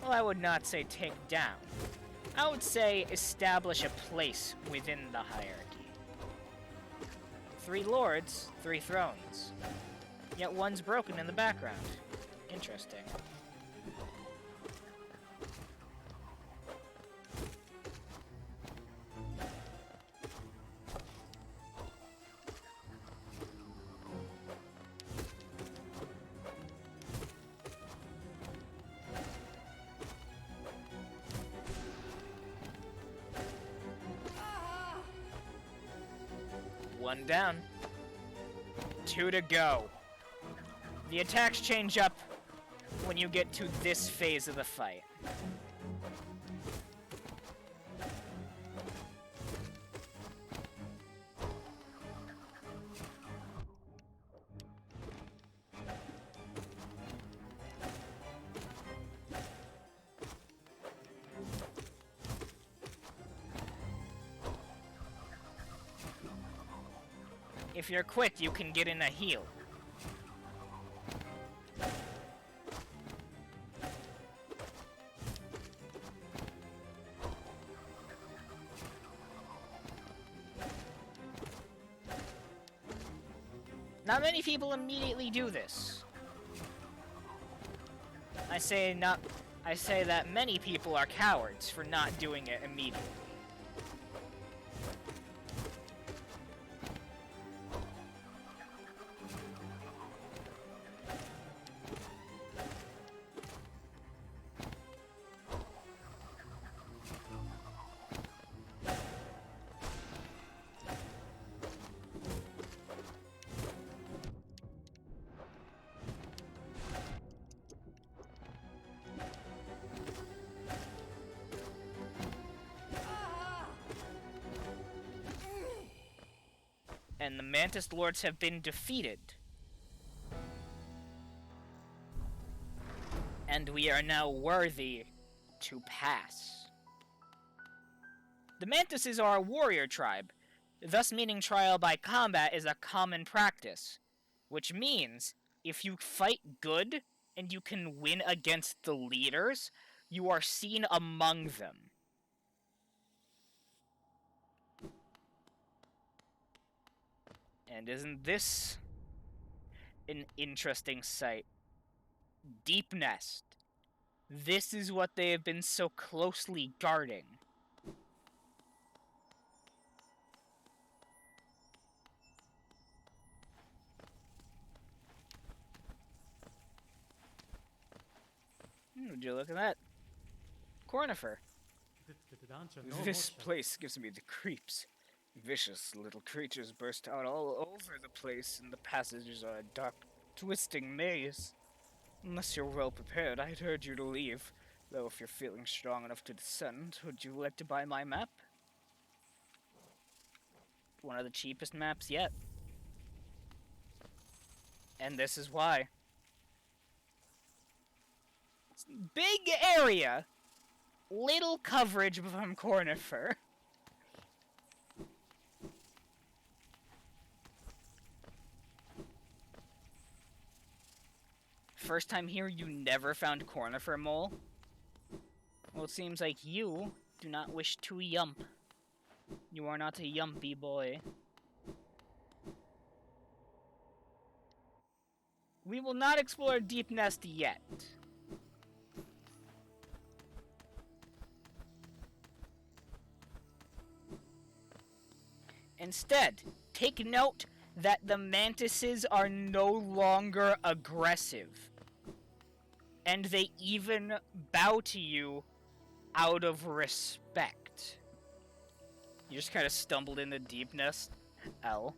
Well, I would not say take down. I would say establish a place within the hierarchy. 3 lords, 3 thrones. Yet one's broken in the background. Interesting. One down. 2 to go. The attacks change up when you get to this phase of the fight. If you're quick, you can get in a heal. Not many people immediately do this. I say that many people are cowards for not doing it immediately. And the Mantis Lords have been defeated. And we are now worthy to pass. The Mantises are a warrior tribe, thus meaning trial by combat is a common practice. Which means, if you fight good, and you can win against the leaders, you are seen among them. And isn't this an interesting sight? Deep Nest. This is what they have been so closely guarding. Would you look at that? Cornifer. This place gives me the creeps. Vicious little creatures burst out all over the place, and the passages are a dark, twisting maze. Unless you're well prepared, I'd urge you to leave. Though if you're feeling strong enough to descend, would you like to buy my map? One of the cheapest maps yet. And this is why. Big area! Little coverage from Cornifer. First time here, you never found Cornifer Mole? Well, it seems like you do not wish to yump. You are not a yumpy boy. We will not explore Deep Nest yet. Instead, take note that the Mantises are no longer aggressive. And they even bow to you out of respect. You just kind of stumbled into Deep Nest. L.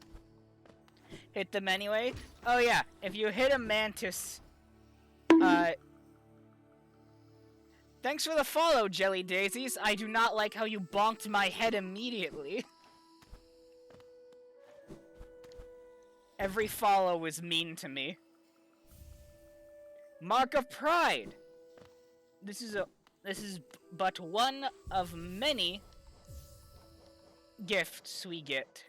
Hit them anyway. Oh yeah, if you hit a Mantis... Thanks for the follow, Jelly Daisies. I do not like how you bonked my head immediately. Every follow is mean to me. Mark of Pride. This is but one of many gifts we get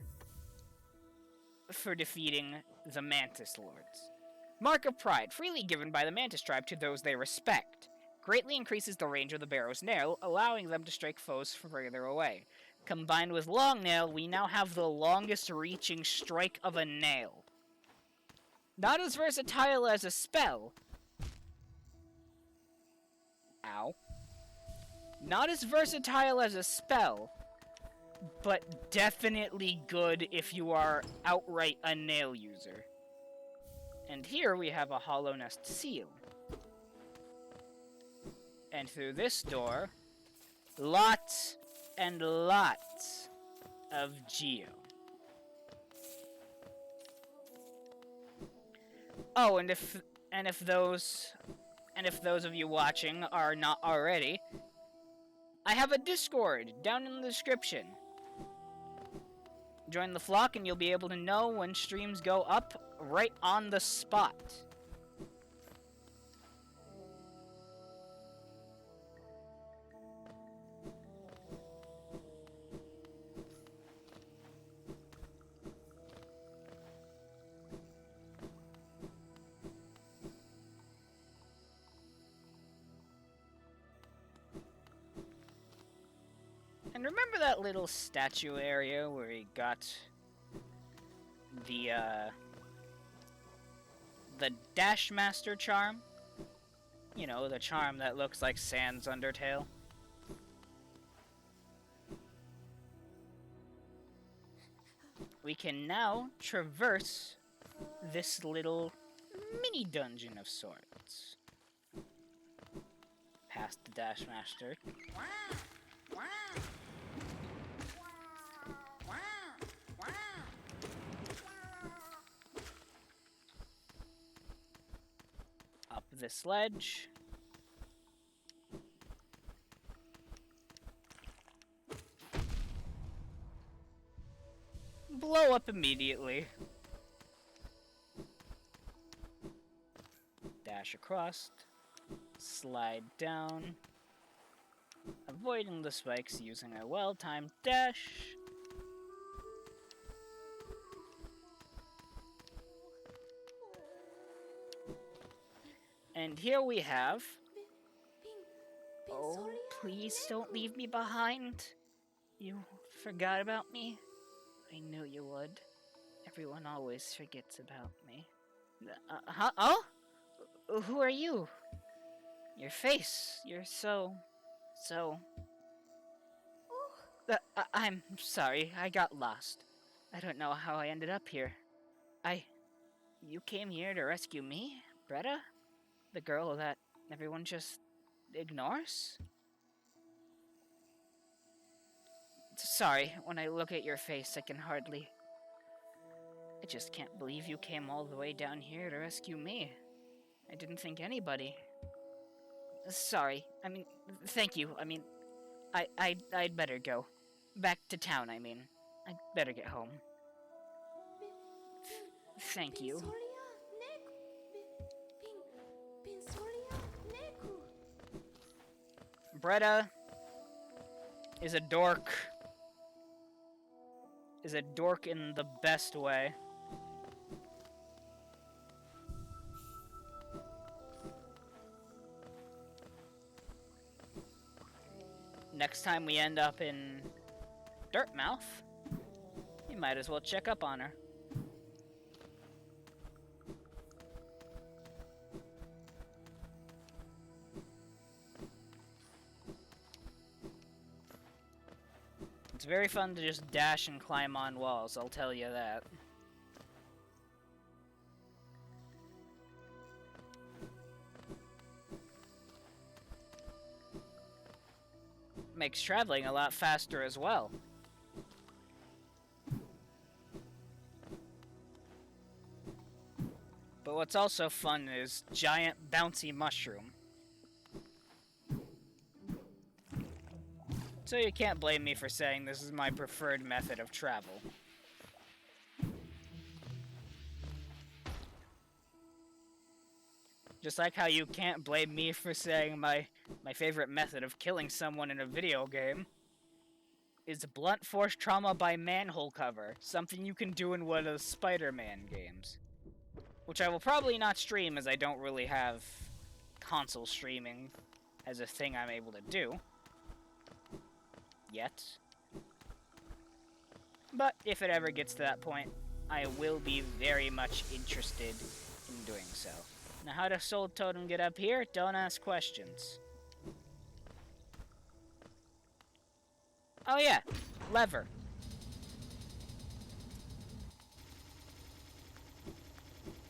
for defeating the Mantis Lords. Mark of Pride, freely given by the Mantis tribe to those they respect. Greatly increases the range of the barrow's nail, allowing them to strike foes from further away. Combined with long nail, we now have the longest reaching strike of a nail. Not as versatile as a spell. Ow. Not as versatile as a spell, but definitely good if you are outright a nail user. And here we have a hollow nest seal. And through this door, lots and lots of geo. Oh, and if those of you watching are not already, I have a Discord down in the description. Join the flock and you'll be able to know when streams go up right on the spot. And remember that little statue area where he got the Dash Master charm? You know, the charm that looks like Sans Undertale. We can now traverse this little mini dungeon of sorts. Past the Dash Master. Up this ledge. Blow up immediately. Dash across. Slide down. Avoiding the spikes using a well-timed dash. And here we have... Oh, please don't leave me behind. You forgot about me? I knew you would. Everyone always forgets about me. Huh? Oh? Who are you? Your face. You're so... I'm sorry. I got lost. I don't know how I ended up here. You came here to rescue me? Bretta? The girl that everyone just ignores? Sorry, when I look at your face, I can hardly... I just can't believe you came all the way down here to rescue me. I didn't think anybody... Sorry, I mean, thank you, I mean, I'd better go. Back to town, I mean. I'd better get home. Thank you. Bretta is a dork. Is a dork in the best way. Next time we end up in Dirtmouth, we might as well check up on her. It's very fun to just dash and climb on walls, I'll tell you that. Makes traveling a lot faster as well. But what's also fun is giant bouncy mushroom. So you can't blame me for saying this is my preferred method of travel. Just like how you can't blame me for saying my favorite method of killing someone in a video game is blunt force trauma by manhole cover, something you can do in one of the Spider-Man games. Which I will probably not stream as I don't really have console streaming as a thing I'm able to do. Yet. But if it ever gets to that point, I will be very much interested in doing so. Now, how does Soul Totem get up here? Don't ask questions. Oh yeah, lever.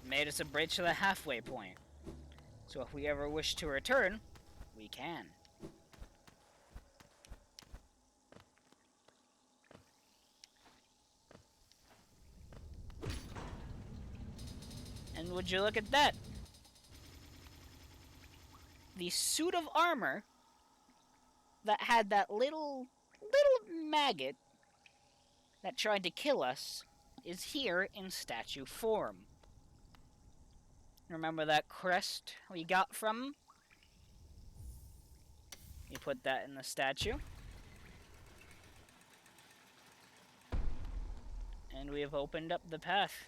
Made us a bridge to the halfway point. So if we ever wish to return, we can. And would you look at that? The suit of armor that had that little maggot that tried to kill us is here in statue form. Remember that crest we got from him? You put that in the statue. And we have opened up the path.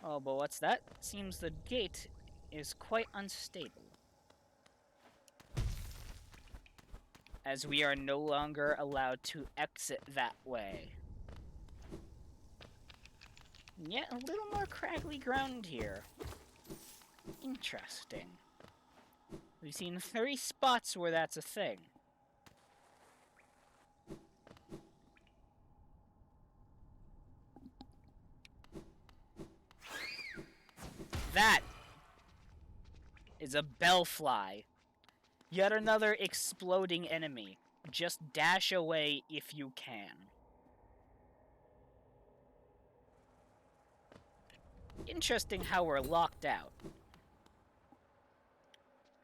Oh, but what's that? Seems the gate is quite unstable, as we are no longer allowed to exit that way. Yet a little more craggly ground here. Interesting. We've seen 3 spots where that's a thing. That is a bellfly. Yet another exploding enemy. Just dash away if you can. Interesting how we're locked out.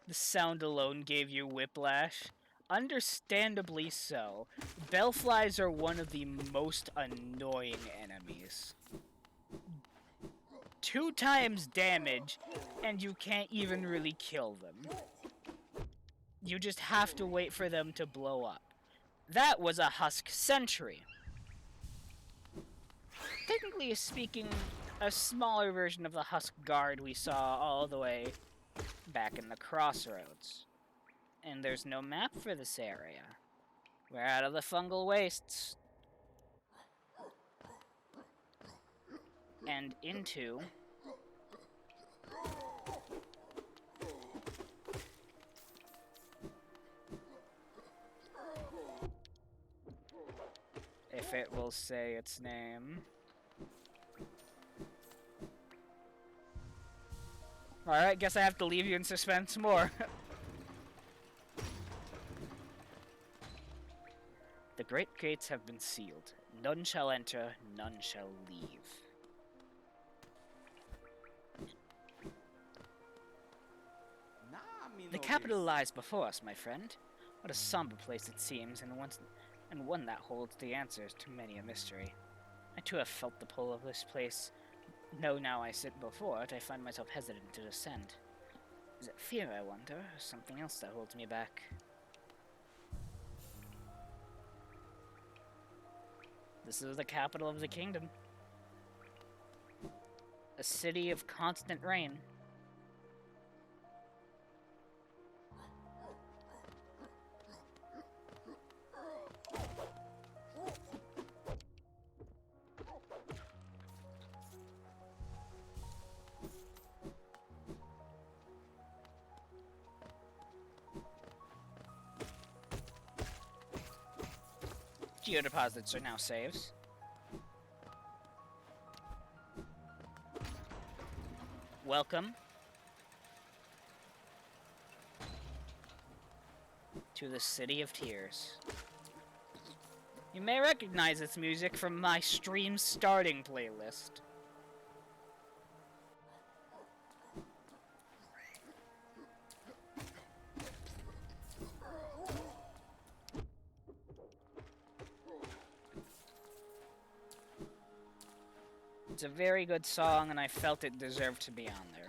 The sound alone gave you whiplash. Understandably so. Bellflies are one of the most annoying enemies. 2 times damage, and you can't even really kill them. You just have to wait for them to blow up. That was a Husk Sentry. Technically speaking, a smaller version of the Husk Guard we saw all the way back in the Crossroads. And there's no map for this area. We're out of the fungal wastes. And into if it will say its name. Alright, guess I have to leave you in suspense more. The great gates have been sealed. None shall enter, none shall leave. The capital lies before us, my friend. What a somber place it seems, and one that holds the answers to many a mystery. I too have felt the pull of this place. Though now I sit before it, I find myself hesitant to descend. Is it fear, I wonder, or something else that holds me back? This is the capital of the kingdom. A city of constant rain. Geodeposits are now saves. Welcome to the City of Tears. You may recognize its music from my stream starting playlist. It's a very good song, and I felt it deserved to be on there.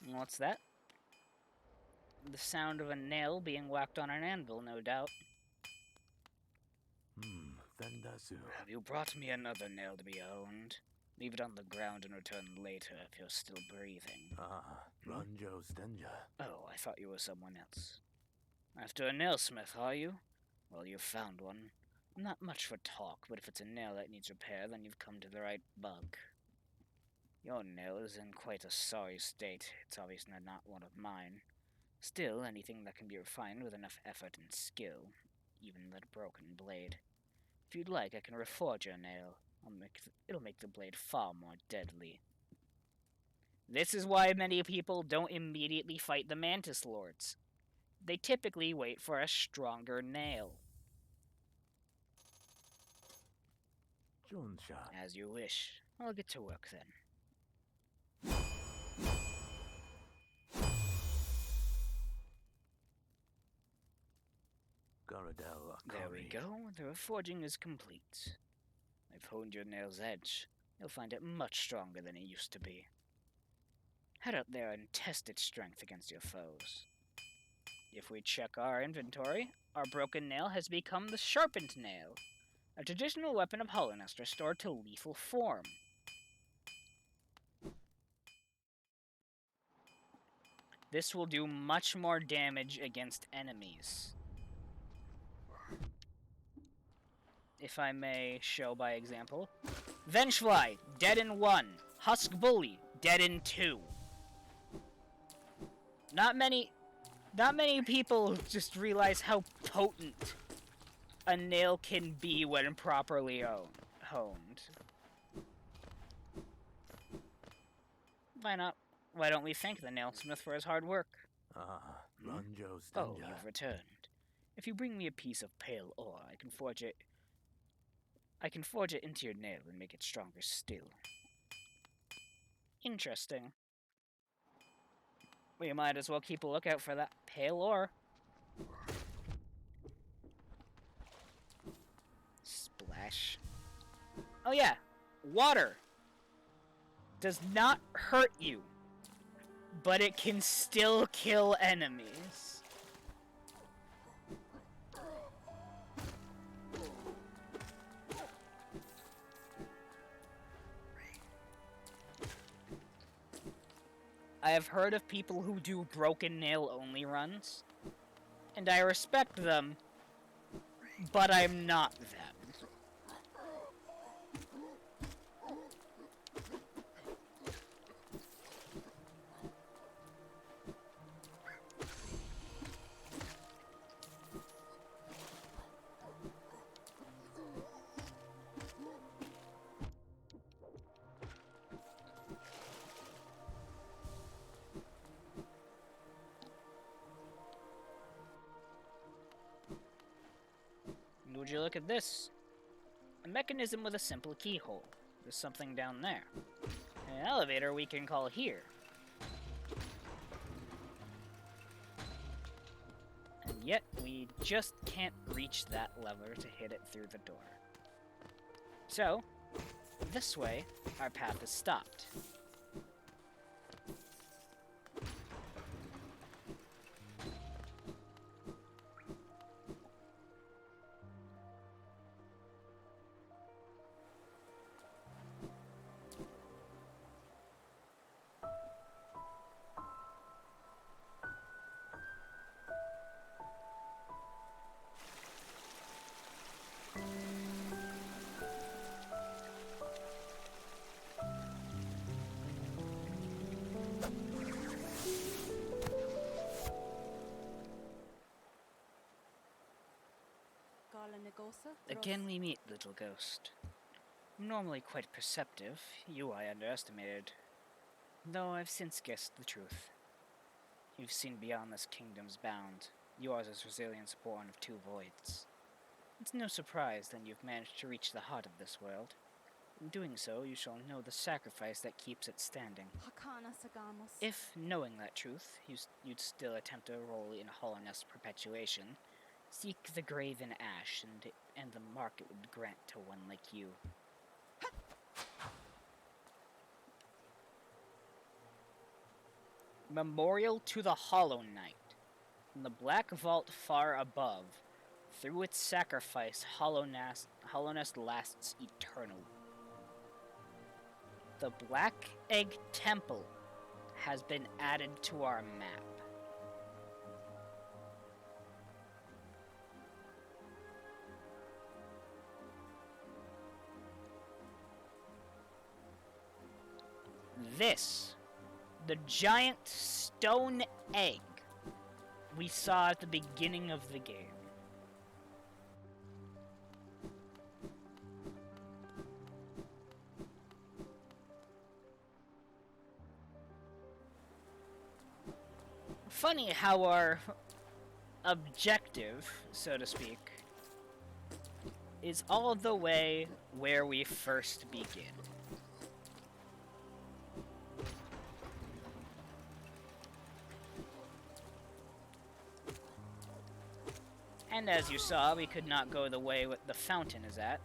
And what's that? The sound of a nail being whacked on an anvil, no doubt. Have you brought me another nail to be owned? Leave it on the ground and return later if you're still breathing. Oh, I thought you were someone else. After a nailsmith, are you? Well, you've found one. Not much for talk, but if it's a nail that needs repair, then you've come to the right bug. Your nail is in quite a sorry state. It's obviously not one of mine. Still, anything that can be refined with enough effort and skill, even that broken blade. If you'd like, I can reforge your nail. It'll make the blade far more deadly. This is why many people don't immediately fight the Mantis Lords. They typically wait for a stronger nail. As you wish. I'll get to work then. There we go. The reforging is complete. I've honed your nail's edge. You'll find it much stronger than it used to be. Head out there and test its strength against your foes. If we check our inventory, our broken nail has become the sharpened nail, a traditional weapon of hollowness restored to lethal form. This will do much more damage against enemies. If I may show by example. Vengefly, dead in 1. Husk Bully, dead in 2. Not many people just realize how potent a nail can be when properly honed. Why not? Why don't we thank the nailsmith for his hard work? Oh, you've returned. If you bring me a piece of pale ore, I can forge it into your nail and make it stronger still. Interesting. We might as well keep a lookout for that pale ore. Splash. Oh yeah, water does not hurt you, but it can still kill enemies. I have heard of people who do broken nail only runs, and I respect them, but I'm not them. Would you look at this? A mechanism with a simple keyhole. There's something down there. An elevator we can call here. And yet, we just can't reach that lever to hit it through the door. So, this way, our path is stopped. Again we meet, little ghost. I'm normally quite perceptive. You I underestimated. Though I've since guessed the truth. You've seen beyond this kingdom's bound. Yours is resilience born of 2 voids. It's no surprise then you've managed to reach the heart of this world. In doing so, you shall know the sacrifice that keeps it standing. If, knowing that truth, you'd still attempt a role in hollowness perpetuation, seek the grave in ash, and the mark it would grant to one like you. Memorial to the Hollow Knight. In the black vault far above, Through its sacrifice, Hollownest lasts eternal. The Black Egg Temple has been added to our map. This, the giant stone egg we saw at the beginning of the game. Funny how our objective, so to speak, is all the way where we first begin. And as you saw, we could not go the way the fountain is at.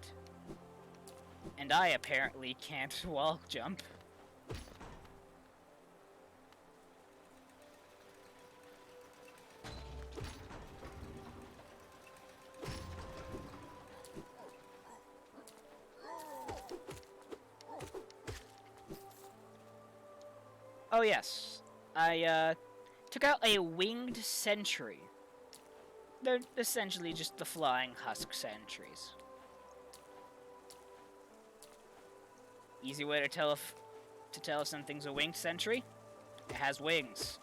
And I apparently can't wall jump. Oh yes, I took out a winged sentry. They're essentially just the flying husk sentries. Easy way to tell if something's a winged sentry. It has wings.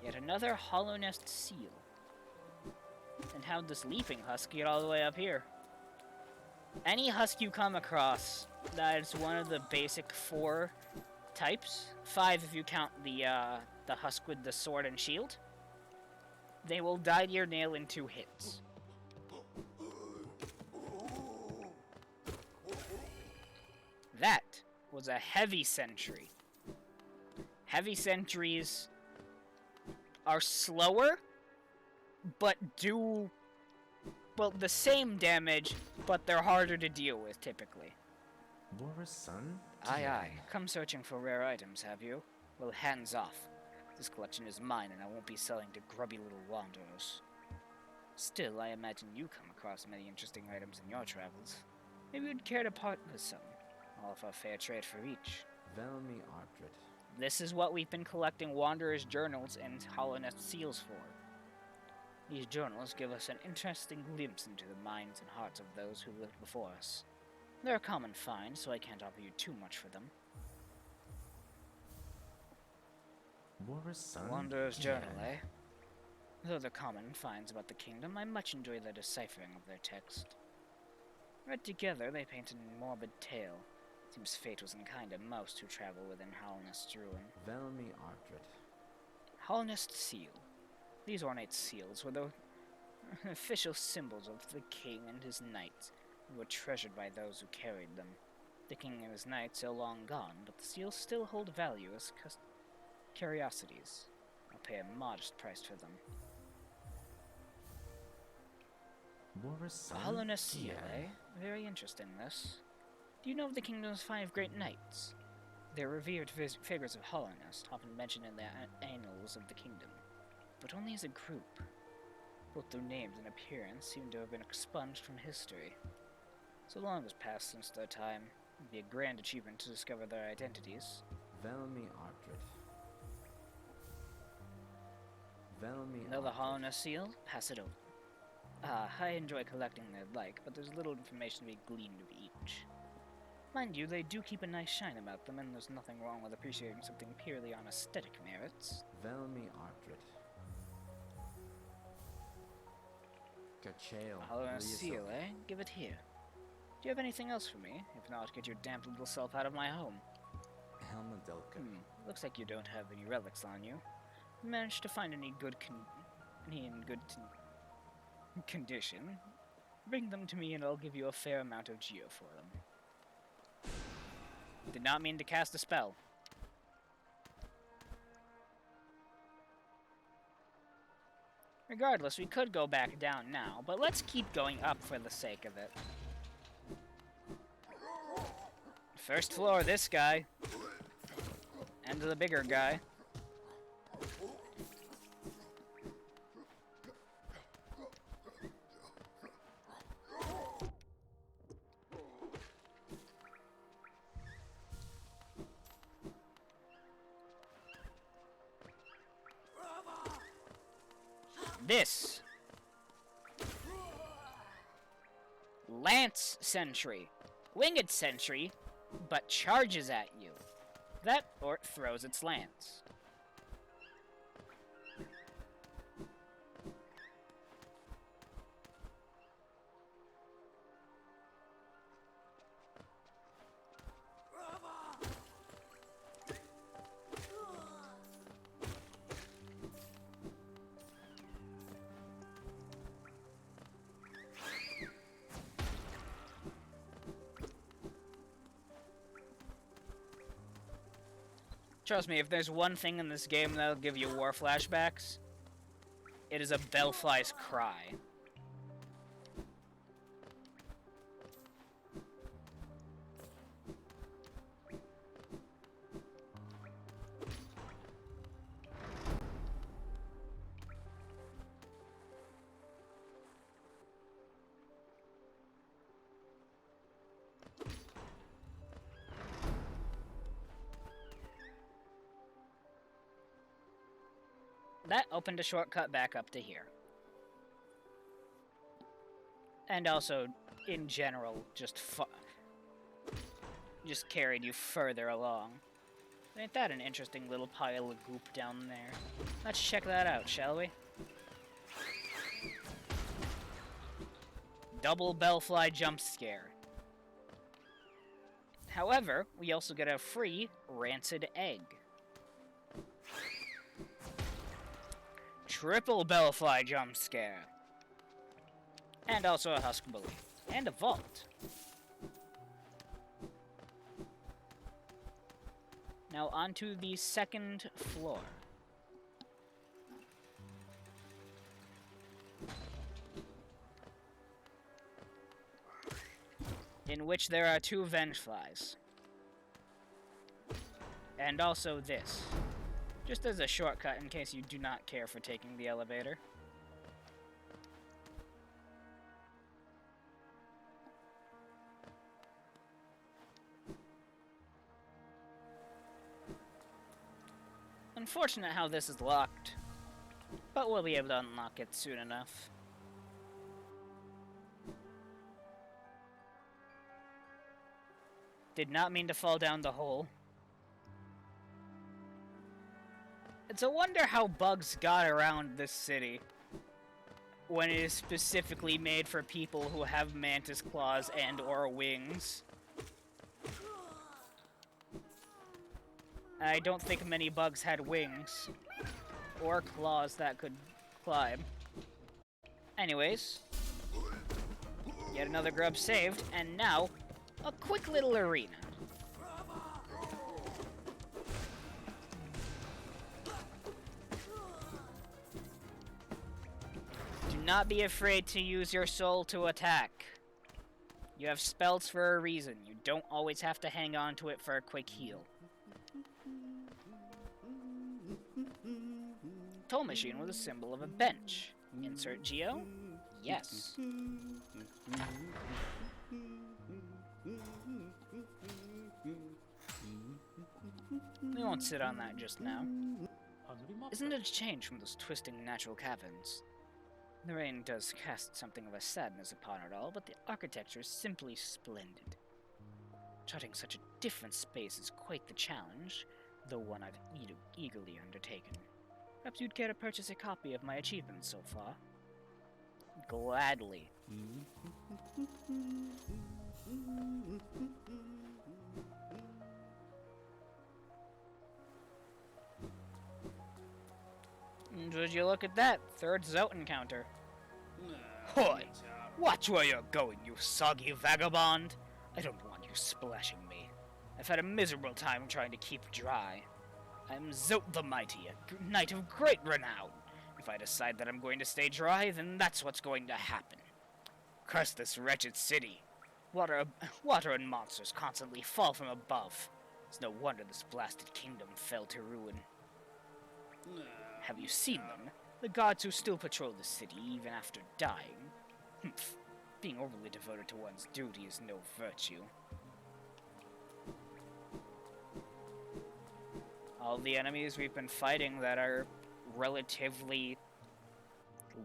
Yet another Hollownest seal. And how'd this leaping husk get all the way up here? Any husk you come across that is one of the basic 4 types, 5 if you count the husk with the sword and shield, they will die to your nail in 2 hits. That was a heavy sentry. Heavy sentries are slower, but do, well, the same damage, but they're harder to deal with, typically. Boris' son? Aye, aye. Come searching for rare items, have you? Well, hands off. This collection is mine, and I won't be selling to grubby little wanderers. Still, I imagine you come across many interesting items in your travels. Maybe you'd care to part with some. I'll offer a fair trade for each. Velmi Ardred. This is what we've been collecting Wanderers' journals and Hollownest seals for. These journals give us an interesting glimpse into the minds and hearts of those who lived before us. They're a common find, so I can't offer you too much for them. Boris' son? Wanderer's journal, eh? Though they're common finds about the kingdom, I much enjoy the deciphering of their text. Read together, they paint a morbid tale. Seems fate was unkind to most who travel within Hollownest's ruin. Velmi Ardred. Hollownest seal. These ornate seals were the official symbols of the king and his knights, and were treasured by those who carried them. The king and his knights are long gone, but the seals still hold value as curiosities. I'll pay a modest price for them. Boris' son? A Hollownest seal, eh? Very interesting, this. Do you know of the kingdom's 5 great knights? They're revered figures of Hollownest, often mentioned in the annals of the kingdom, but only as a group. Both their names and appearance seem to have been expunged from history. So long has passed since their time, it'd be a grand achievement to discover their identities. Velmi Ardred. Velmi Another Ardred. Hollownest seal? Pass it over. I enjoy collecting their like, but there's little information to be gleaned of each. Mind you, they do keep a nice shine about them, and there's nothing wrong with appreciating something purely on aesthetic merits. Velmi Ardred. Gachael. Hollownest seal, eh? Give it here. Do you have anything else for me? If not, get your damp little self out of my home. Helma Delka. Looks like you don't have any relics on you. Managed to find any good condition? Bring them to me and I'll give you a fair amount of geo for them. Did not mean to cast a spell. Regardless, we could go back down now, but let's keep going up for the sake of it. First floor, this guy. And the bigger guy. this. Lance Sentry. Winged Sentry, but charges at you. That, or it throws its lance. Trust me, if there's one thing in this game that'll give you war flashbacks, it is a bellfly's cry. That opened a shortcut back up to here. And also, in general, just carried you further along. Ain't that an interesting little pile of goop down there? Let's check that out, shall we? Double bellfly jump scare. However, we also get a free rancid egg. Triple bellfly jump scare. And also a husk bully. And a vault. Now onto the second floor. In which there are 2 Vengeflies. And also this. Just as a shortcut in case you do not care for taking the elevator. Unfortunate how this is locked, but we'll be able to unlock it soon enough. Did not mean to fall down the hole. It's a wonder how bugs got around this city when it is specifically made for people who have mantis claws and or wings. I don't think many bugs had wings or claws that could climb. Anyways, yet another grub saved, and now a quick little arena. Do not be afraid to use your soul to attack. You have spells for a reason. You don't always have to hang on to it for a quick heal. Toll machine with a symbol of a bench. Insert geo? Yes. We won't sit on that just now. Isn't it a change from those twisting natural caverns? The rain does cast something of a sadness upon it all, but the architecture is simply splendid. Charting such a different space is quite the challenge, though one I've eagerly undertaken. Perhaps you'd care to purchase a copy of my achievements so far? Gladly. And would you look at that? Third Zout encounter. Hoy! Watch where you're going, you soggy vagabond! I don't want you splashing me. I've had a miserable time trying to keep dry. I'm Zout the Mighty, a knight of great renown. If I decide that I'm going to stay dry, then that's what's going to happen. Curse this wretched city. Water and monsters constantly fall from above. It's no wonder this blasted kingdom fell to ruin. Have you seen them? The guards who still patrol the city even after dying? Humph. Being overly devoted to one's duty is no virtue. All the enemies we've been fighting that are relatively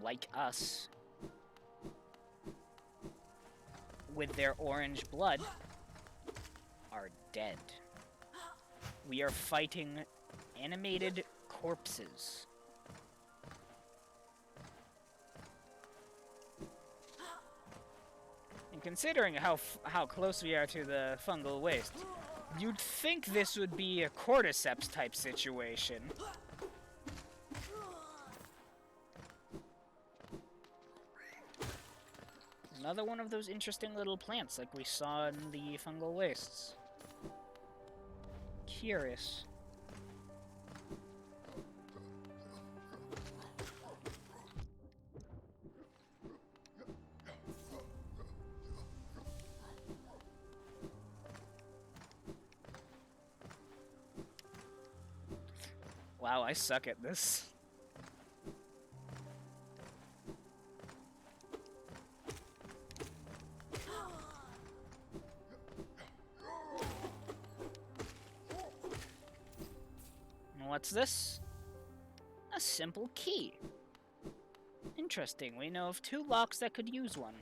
like us, with their orange blood, are dead. We are fighting animated corpses. And considering how close we are to the fungal waste, you'd think this would be a cordyceps type situation. Another one of those interesting little plants like we saw in the fungal wastes. Curious. Wow, I suck at this. What's this? A simple key. Interesting, we know of 2 locks that could use one.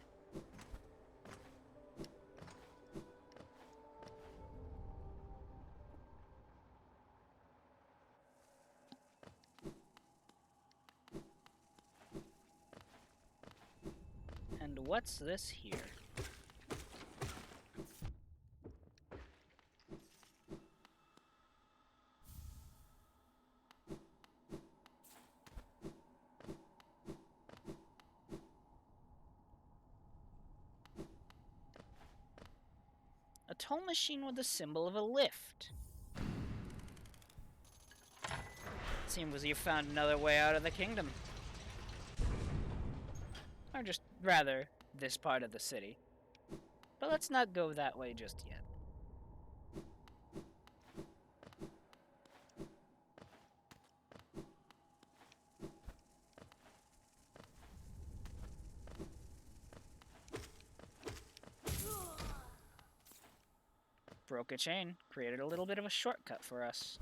And what's this here? A toll machine with the symbol of a lift. Seems as you found another way out of the kingdom. Or just, rather, this part of the city. But let's not go that way just yet. Broke a chain, created a little bit of a shortcut for us.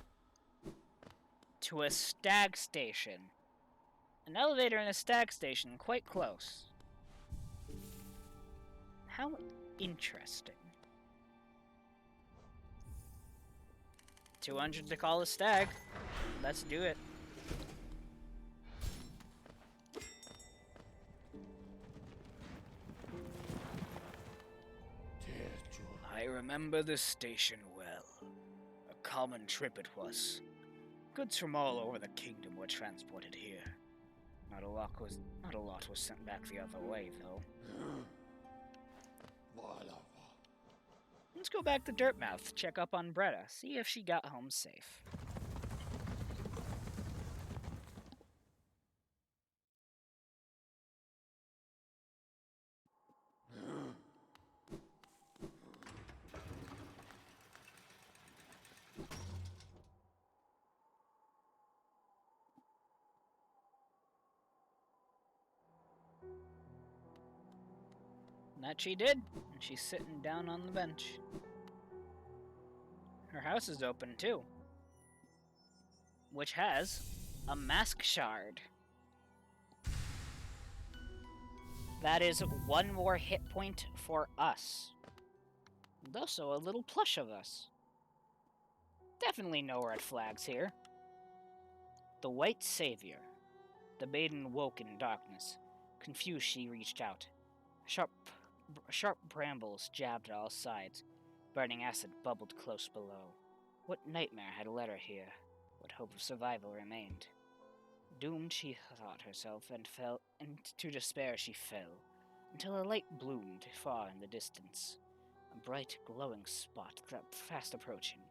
To a stag station. An elevator and a stag station, quite close. How interesting. 200 to call a stag. Let's do it. I remember this station well. A common trip it was. Goods from all over the kingdom were transported here. Not a lot was sent back the other way, though. Let's go back to Dirtmouth, check up on Bretta, see if she got home safe. And that she did, and she's sitting down on the bench. Her house is open too, which has a mask shard. That is 1 more hit point for us. And also a little plush of us. Definitely no red flags here. The White Savior. The maiden woke in darkness. Confused, she reached out. Sharp brambles jabbed at all sides. Burning acid bubbled close below. What nightmare had led her here? What hope of survival remained? Doomed, she thought herself, and fell into despair she fell, until a light bloomed far in the distance. A bright, glowing spot fast approaching.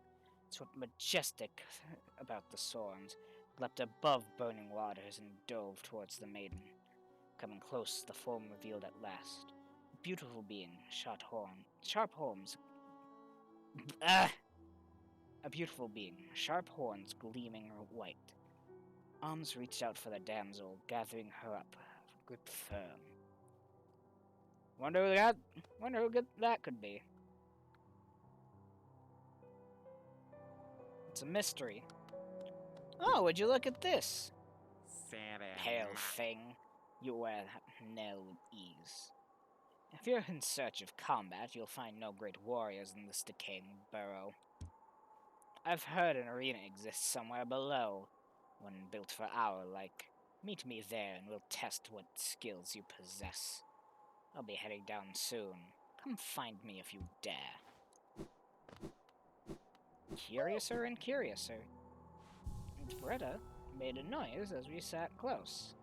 It swept majestic about the swans, leapt above burning waters, and dove towards the maiden. Coming close, the form revealed at last. A beautiful being, sharp horns. A beautiful being, sharp horns gleaming white. Arms reached out for the damsel, gathering her up, grip firm. Wonder who good that could be. It's a mystery. Oh, would you look at this? Pale thing. You wear nail with ease. If you're in search of combat, you'll find no great warriors in this decaying burrow. I've heard an arena exists somewhere below, one built for our like. Meet me there and we'll test what skills you possess. I'll be heading down soon. Come find me if you dare. Curiouser and curiouser. And Britta made a noise as we sat close.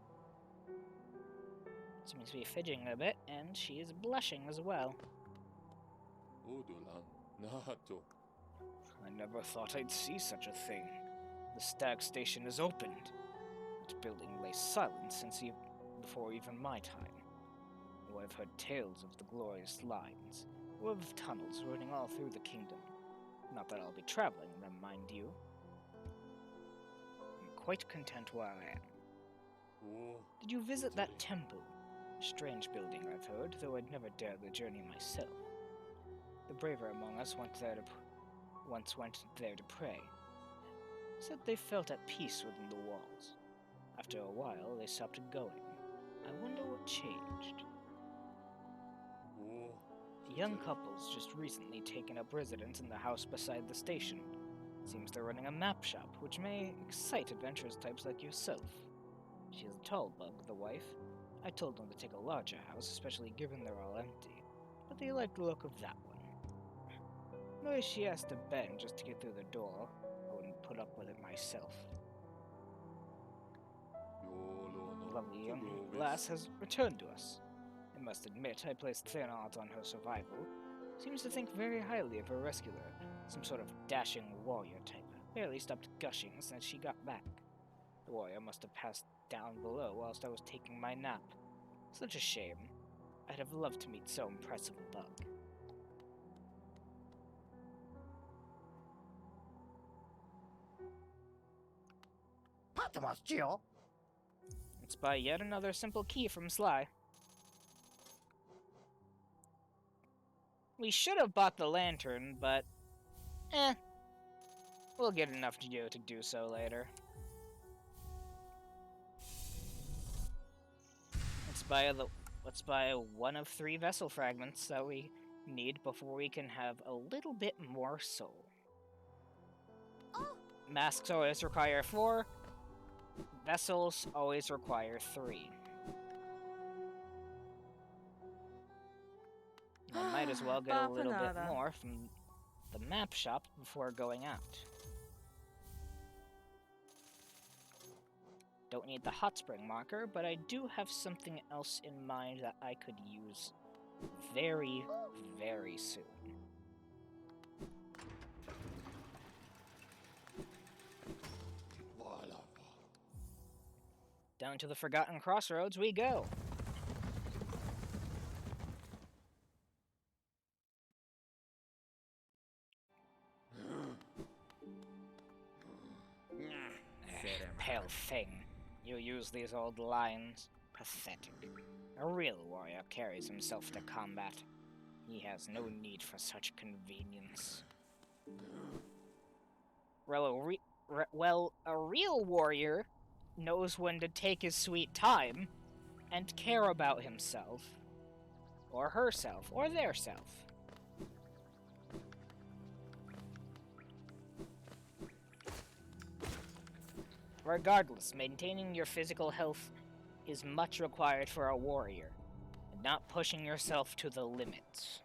Seems to be fidgeting a bit, and she is blushing as well. I never thought I'd see such a thing. The stag station is opened. That building lay silent since before even my time. Oh, I've heard tales of the glorious lines, or of tunnels running all through the kingdom. Not that I'll be traveling them, mind you. I'm quite content where I am. Did you visit that temple? Strange building, I've heard, though I'd never dared the journey myself. The braver among us once went there to pray. Said they felt at peace within the walls. After a while, they stopped going. I wonder what changed. The young couple's just recently taken up residence in the house beside the station. Seems they're running a map shop, which may excite adventurous types like yourself. She's a tall bug, the wife. I told them to take a larger house, especially given they're all empty, but they liked the look of that one. No way she has to bend just to get through the door. I wouldn't put up with it myself. The lovely young lass has returned to us. I must admit, I placed thin odds on her survival. Seems to think very highly of her rescuer, some sort of dashing warrior type. Barely stopped gushing since she got back. The warrior must have passed down below whilst I was taking my nap. Such a shame. I'd have loved to meet so impressive a bug. Let's buy yet another simple key from Sly. We should have bought the lantern, but we'll get enough to do so later. Let's buy one of 3 vessel fragments that we need before we can have a little bit more soul. Masks always require 4. Vessels always require 3. I might as well get a little bit more from the map shop before going out. Don't need the hot spring marker, but I do have something else in mind that I could use very, very soon. Down to the Forgotten Crossroads we go. Pale thing. You use these old lines. Pathetic. A real warrior carries himself to combat. He has no need for such convenience. Well, a real warrior knows when to take his sweet time and care about himself, or herself, or their self. Regardless, maintaining your physical health is much required for a warrior, and not pushing yourself to the limits.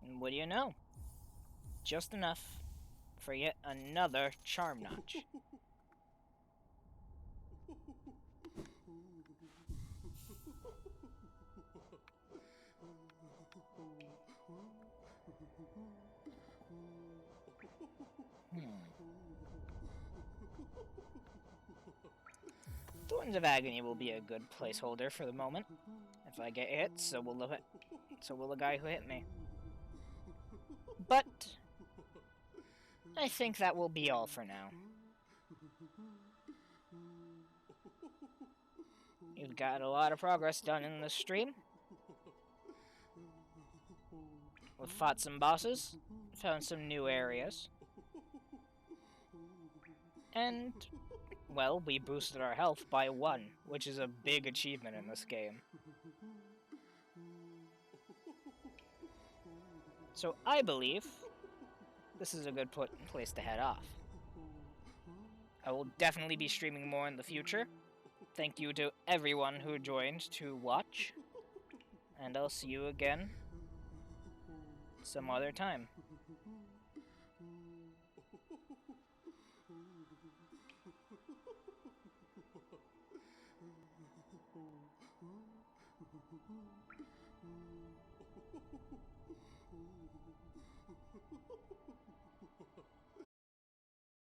And what do you know? Just enough for yet another charm notch. Thorns of Agony will be a good placeholder for the moment. If I get hit, so will the guy who hit me. But I think that will be all for now. You've got a lot of progress done in this stream. We've fought some bosses, found some new areas, and, well, we boosted our health by 1, which is a big achievement in this game. So I believe this is a good place to head off. I will definitely be streaming more in the future. Thank you to everyone who joined to watch, and I'll see you again some other time.